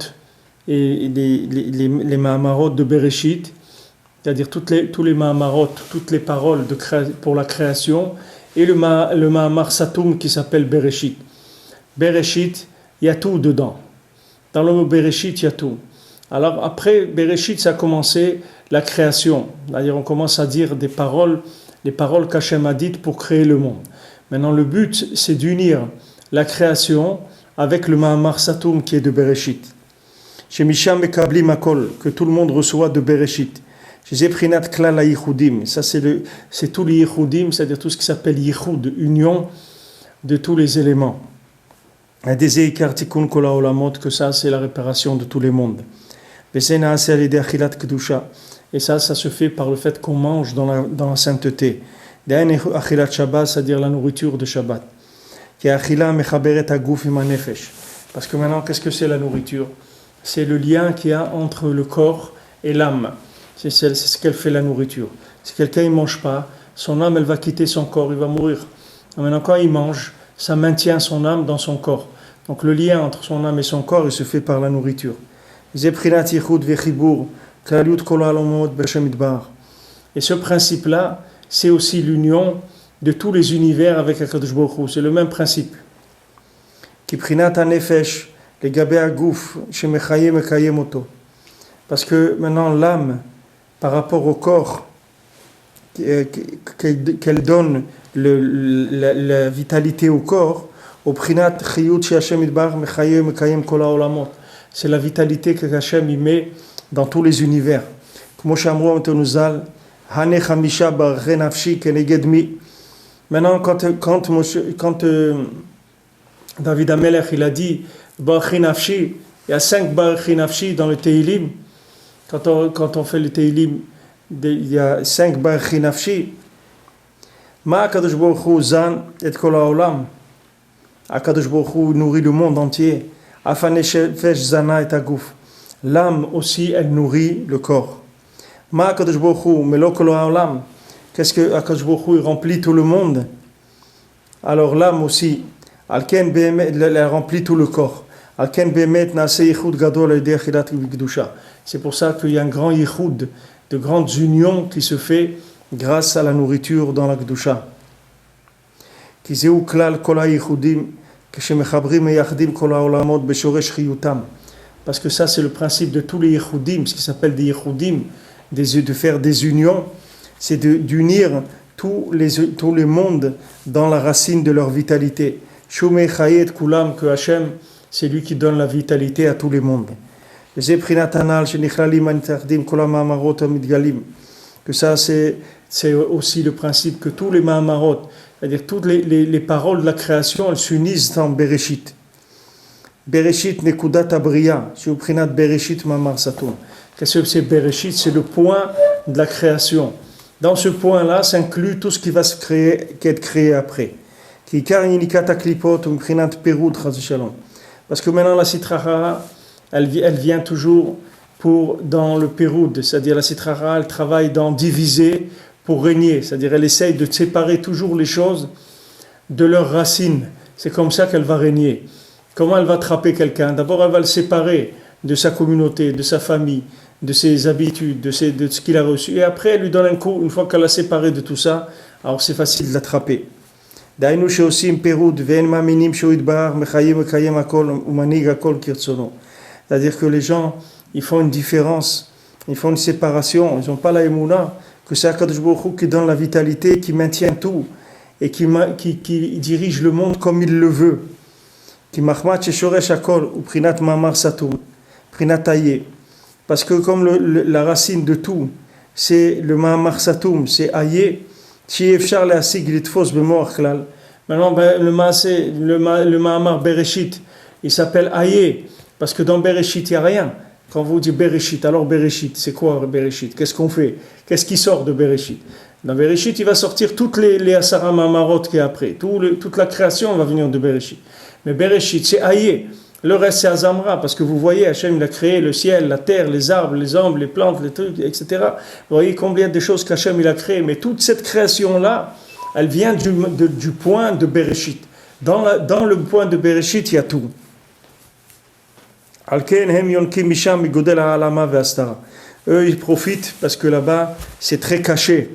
et les Mahamarot de Bereshit, c'est-à-dire tous les Mahamarot, toutes les paroles pour la création, et le Mahamar Satum qui s'appelle Bereshit. Bereshit, il y a tout dedans. Dans le mot Bereshit, il y a tout. Alors après Bereshit, ça a commencé la création, c'est-à-dire on commence à dire les paroles qu'Hachem a dites pour créer le monde. Maintenant le but, c'est d'unir la création avec le Mahamar Satum qui est de Bereshit. Chez Misham Mekabli Makol, que tout le monde reçoit de Bereshit. Chez Zeprinat Klal HaYichudim, ça c'est tous les Yichudim, c'est-à-dire tout ce qui s'appelle Yichud, union de tous les éléments. Que ça c'est la réparation de tous les mondes. Et ça se fait par le fait qu'on mange dans la sainteté. C'est-à-dire la nourriture de Shabbat. Parce que maintenant, qu'est-ce que c'est la nourriture? C'est le lien qu'il y a entre le corps et l'âme. C'est ce qu'elle fait la nourriture. Si quelqu'un ne mange pas, son âme elle va quitter son corps, il va mourir. Maintenant, quand il mange, ça maintient son âme dans son corps. Donc le lien entre son âme et son corps, il se fait par la nourriture. Et ce principe-là, c'est aussi l'union de tous les univers avec Akadosh Baruch Hu. C'est le même principe. Parce que maintenant l'âme, par rapport au corps, qu'elle donne la vitalité au corps, au prinat chiyut chez Hashem idbar mechayem mekayem kol haolamot. C'est la vitalité que Hashem y met dans tous les univers. Comme Shamru Antonuzal, Hane Chamisha Barche Nafshi Keneged Mi. Maintenant, quand David Amelech il a dit Barche Nafshi, il y a 5 Barche Nafshi dans le Teilim. Quand on fait le Teilim, il y a 5 barchi nafshi. Ma Akadosh Baruch Hu zan et kol haolam. Akadosh Baruch Hu nourrit le monde entier. Afaneshefesh zana et aguf. L'âme aussi, elle nourrit le corps. Ma Akadosh Baruch Hu melo kol haolam. Qu'est-ce que Akadosh Baruch Hu remplit tout le monde? Alors l'âme aussi, Alken behemet, elle remplit tout le corps. Alken behemet naase yichud gadol al achilat v'kedusha. C'est pour ça qu'il y a un grand yichud, de grandes unions qui se fait grâce à la nourriture dans la kedusha. Ki zeu klal kol hayichudim kshemechabrim meyachdim kol haolamot beshoresh chiyutam. Parce que ça c'est le principe de tous les yichudim, ce qui s'appelle des yichudim, de faire des unions, c'est d'unir tous les mondes dans la racine de leur vitalité. Shumei chayet kulam, que Hachem, c'est lui qui donne la vitalité à tous les mondes. Que ça c'est aussi le principe que tous les Mahamarot, c'est-à-dire toutes les paroles de la création, elles s'unissent dans Bereshit. Bereshit nekudat abriya, c'est Prinat Bereshit Mamar Satum. Qu'est-ce que c'est Bereshit? C'est le point de la création. Dans ce point-là, s'inclut tout ce qui va être créé après. Parce que maintenant la Sitra Achra, elle vient toujours dans le Péroud, c'est-à-dire la Sitra Achra, elle travaille dans diviser pour régner, c'est-à-dire elle essaye de séparer toujours les choses de leurs racines. C'est comme ça qu'elle va régner. Comment elle va attraper quelqu'un? D'abord, elle va le séparer de sa communauté, de sa famille, de ses habitudes, de ce qu'il a reçu. Et après, elle lui donne un coup, une fois qu'elle a séparé de tout ça, alors c'est facile de l'attraper. C'est-à-dire que les gens, ils font une différence, ils font une séparation, ils n'ont pas la émouna, que c'est Akadosh Baruch Hu qui donne la vitalité, qui maintient tout, et qui dirige le monde comme il le veut. Parce que comme la racine de tout, c'est le Mahamar Satum, c'est Aye, maintenant le Mahamar Bereshit, il s'appelle Aye, parce que dans Bereshit il n'y a rien. Quand vous dites Bereshit, alors Bereshit, c'est quoi Bereshit? Qu'est-ce qu'on fait? Qu'est-ce qui sort de Bereshit? Dans Bereshit, il va sortir toutes les Asara Mahamarot qui est après. Toute la création va venir de Bereshit. Mais Bereshit, c'est Aye. Le reste, c'est Azamra, parce que vous voyez, Hachem, il a créé le ciel, la terre, les arbres, les hommes, les plantes, les trucs, etc. Vous voyez combien de choses qu'Hachem, il a créées. Mais toute cette création-là, elle vient du point de Bereshit. Dans le point de Bereshit, il y a tout. Eux, ils profitent parce que là-bas, c'est très caché.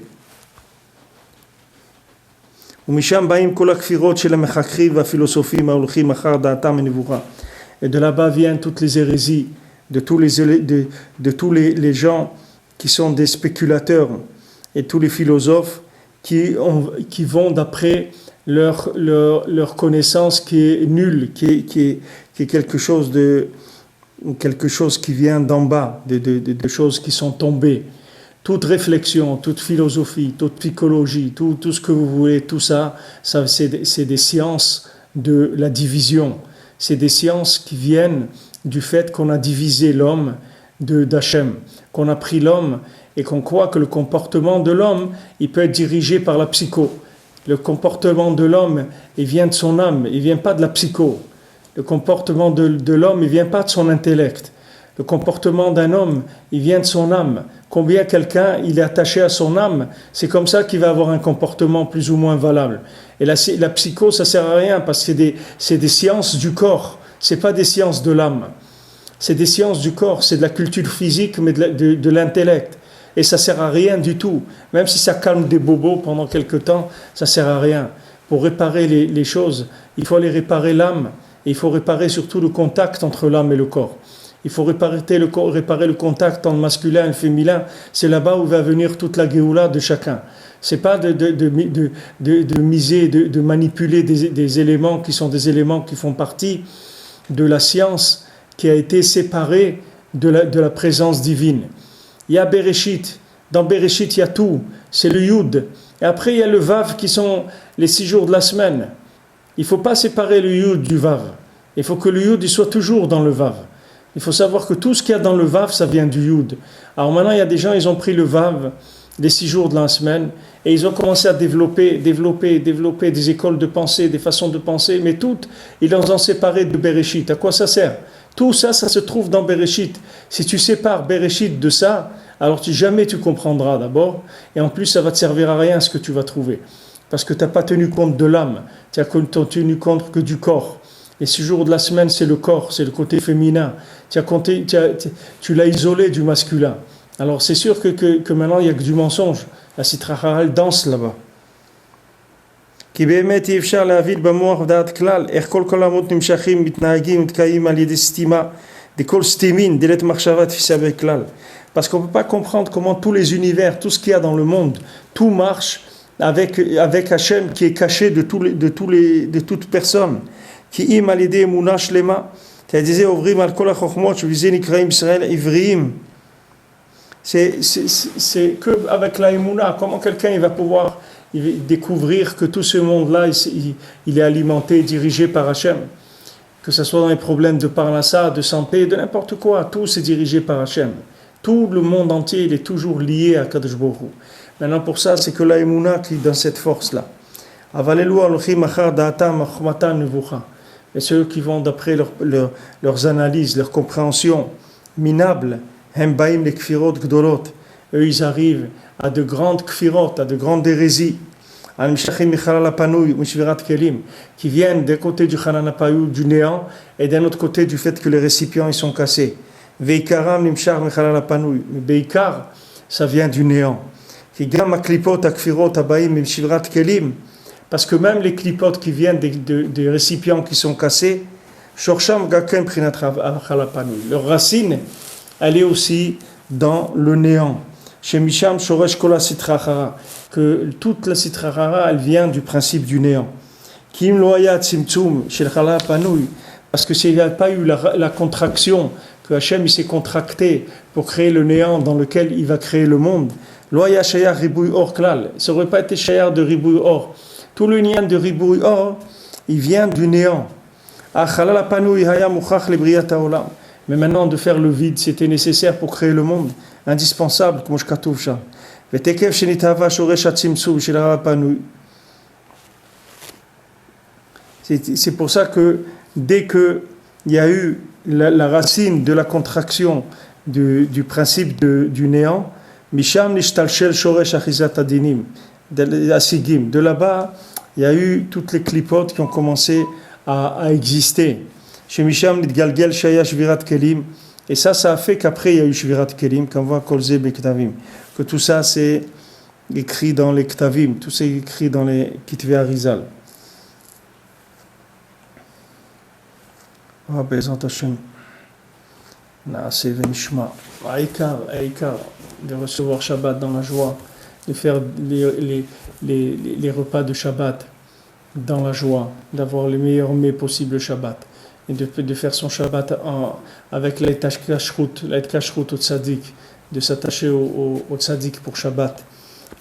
Et de là-bas viennent toutes les hérésies de tous les gens qui sont des spéculateurs et tous les philosophes qui vont d'après leur connaissance qui est nulle, qui est quelque chose qui vient d'en bas, de choses qui sont tombées. Toute réflexion, toute philosophie, toute psychologie, tout ce que vous voulez, tout ça c'est des sciences de la division. C'est des sciences qui viennent du fait qu'on a divisé l'homme d'Hachem, qu'on a pris l'homme et qu'on croit que le comportement de l'homme, il peut être dirigé par la psycho. Le comportement de l'homme, il vient de son âme, il ne vient pas de la psycho. Le comportement de l'homme, il ne vient pas de son intellect. Le comportement d'un homme, il vient de son âme. Combien quelqu'un, il est attaché à son âme, c'est comme ça qu'il va avoir un comportement plus ou moins valable. Et la psycho, ça ne sert à rien parce que c'est des sciences du corps, ce n'est pas des sciences de l'âme. C'est des sciences du corps, c'est de la culture physique, mais de l'intellect. Et ça ne sert à rien du tout. Même si ça calme des bobos pendant quelque temps, ça ne sert à rien. Pour réparer les choses, il faut aller réparer l'âme. Et il faut réparer surtout le contact entre l'âme et le corps. Il faut réparer le contact entre masculin et féminin. C'est là-bas où va venir toute la Géoula de chacun. C'est pas de miser, de manipuler des éléments qui sont des éléments qui font partie de la science qui a été séparée de la présence divine. Il y a Bereshit. Dans Bereshit, il y a tout. C'est le Yud. Et après, il y a le Vav qui sont les 6 jours de la semaine. Il ne faut pas séparer le Yud du Vav. Il faut que le Yud il soit toujours dans le Vav. Il faut savoir que tout ce qu'il y a dans le Vav, ça vient du Yud. Alors maintenant, il y a des gens, ils ont pris le Vav, les 6 jours de la semaine, et ils ont commencé à développer des écoles de pensée, des façons de penser, mais toutes, ils les ont séparées de Bereshit. À quoi ça sert? Tout ça, ça se trouve dans Bereshit. Si tu sépares Bereshit de ça, alors jamais tu comprendras d'abord, et en plus, ça va te servir à rien ce que tu vas trouver. Parce que tu n'as pas tenu compte de l'âme, tu as tenu compte que du corps. Les 6 jours de la semaine, c'est le corps, c'est le côté féminin. Tu l'as isolé du masculin. Alors c'est sûr que maintenant, il n'y a que du mensonge. La Sitra Achara, elle danse là-bas. כי באמת אי אפשר להבין במוח דעת כלל איך כל עולמות נמשכים, מתנהגים, מתקיימים על ידי סתימה, דכל סתימין, דלת מחשבה תפיסה בכלל. Parce qu'on ne peut pas comprendre comment tous les univers, tout ce qu'il y a dans le monde, tout marche avec Hachem qui est caché de toute personne. כי אם על ידי אמונה שלמה, כדי זה עוברים על כל החוכמות, שבזה נקראים ישראל עבריים. C'est que avec la Emouna, comment quelqu'un il va pouvoir découvrir que tout ce monde-là, il est alimenté, dirigé par Hachem. Que ce soit dans les problèmes de parnassa, de santé, de n'importe quoi, tout c'est dirigé par Hachem. Tout le monde entier, il est toujours lié à Kadosh Baruch Hu. Maintenant pour ça, c'est que la Emouna qui est dans cette force-là. Avalelu alochim achar da'atam achmatan nevucha. Et ceux qui vont d'après leurs analyses, leurs compréhensions minables, hem baim les kfirot gdolot. Eux, ils arrivent à de grandes kfirot, à de grandes hérésies, qui viennent d'un côté du Hananapayou, du néant, et d'un autre côté du fait que les récipients ils sont cassés. Veikaram nimshar mechalal hapanui. Beikar, ça vient du néant. Parce que même les clipotes qui viennent des récipients qui sont cassés, leur racine, elle est aussi dans le néant. Chez Misham Shoresh Kola Sitra Achara, que toute la Sitra Achara, elle vient du principe du néant. Kim Loaya Tzimtzum Shel Chala Panouy, parce que s'il n'y a pas eu la contraction, que Hachem il s'est contracté pour créer le néant dans lequel il va créer le monde, Loaya Shayar Ribouy Or Klal, ça n'aurait pas été Shayar de Ribouy Or. Tout le lien de Ribouy Or, il vient du néant. Achala Panouy Haya Muchach Lebriat Haolam. Mais maintenant, de faire le vide, c'était nécessaire pour créer le monde, indispensable, comme je katouf ça. C'est pour ça que dès qu'il y a eu la racine de la contraction du principe du néant, Misham nishtalshel shoresh achizat adinim, de là-bas, il y a eu toutes les clipotes qui ont commencé à exister. Chez Misham nitgalgel shaya shvirat kelim, et ça a fait qu'après il y a eu shvirat kelim, qu'on voit kolze bektavim, que tout ça c'est écrit dans les ktavim, tout c'est écrit dans les kitvé Arizal. Ah, Bezant Hashem, Naaseh Venishma, Aïkar, de recevoir Shabbat dans la joie, de faire les repas de Shabbat dans la joie, d'avoir les meilleurs mets possibles Shabbat, et de faire son Shabbat avec l'aide kashrut au tzaddik, de s'attacher au tzaddik pour Shabbat.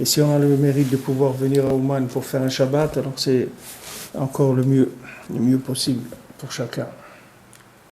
Et si on a le mérite de pouvoir venir à Ouman pour faire un Shabbat, alors c'est encore le mieux possible pour chacun.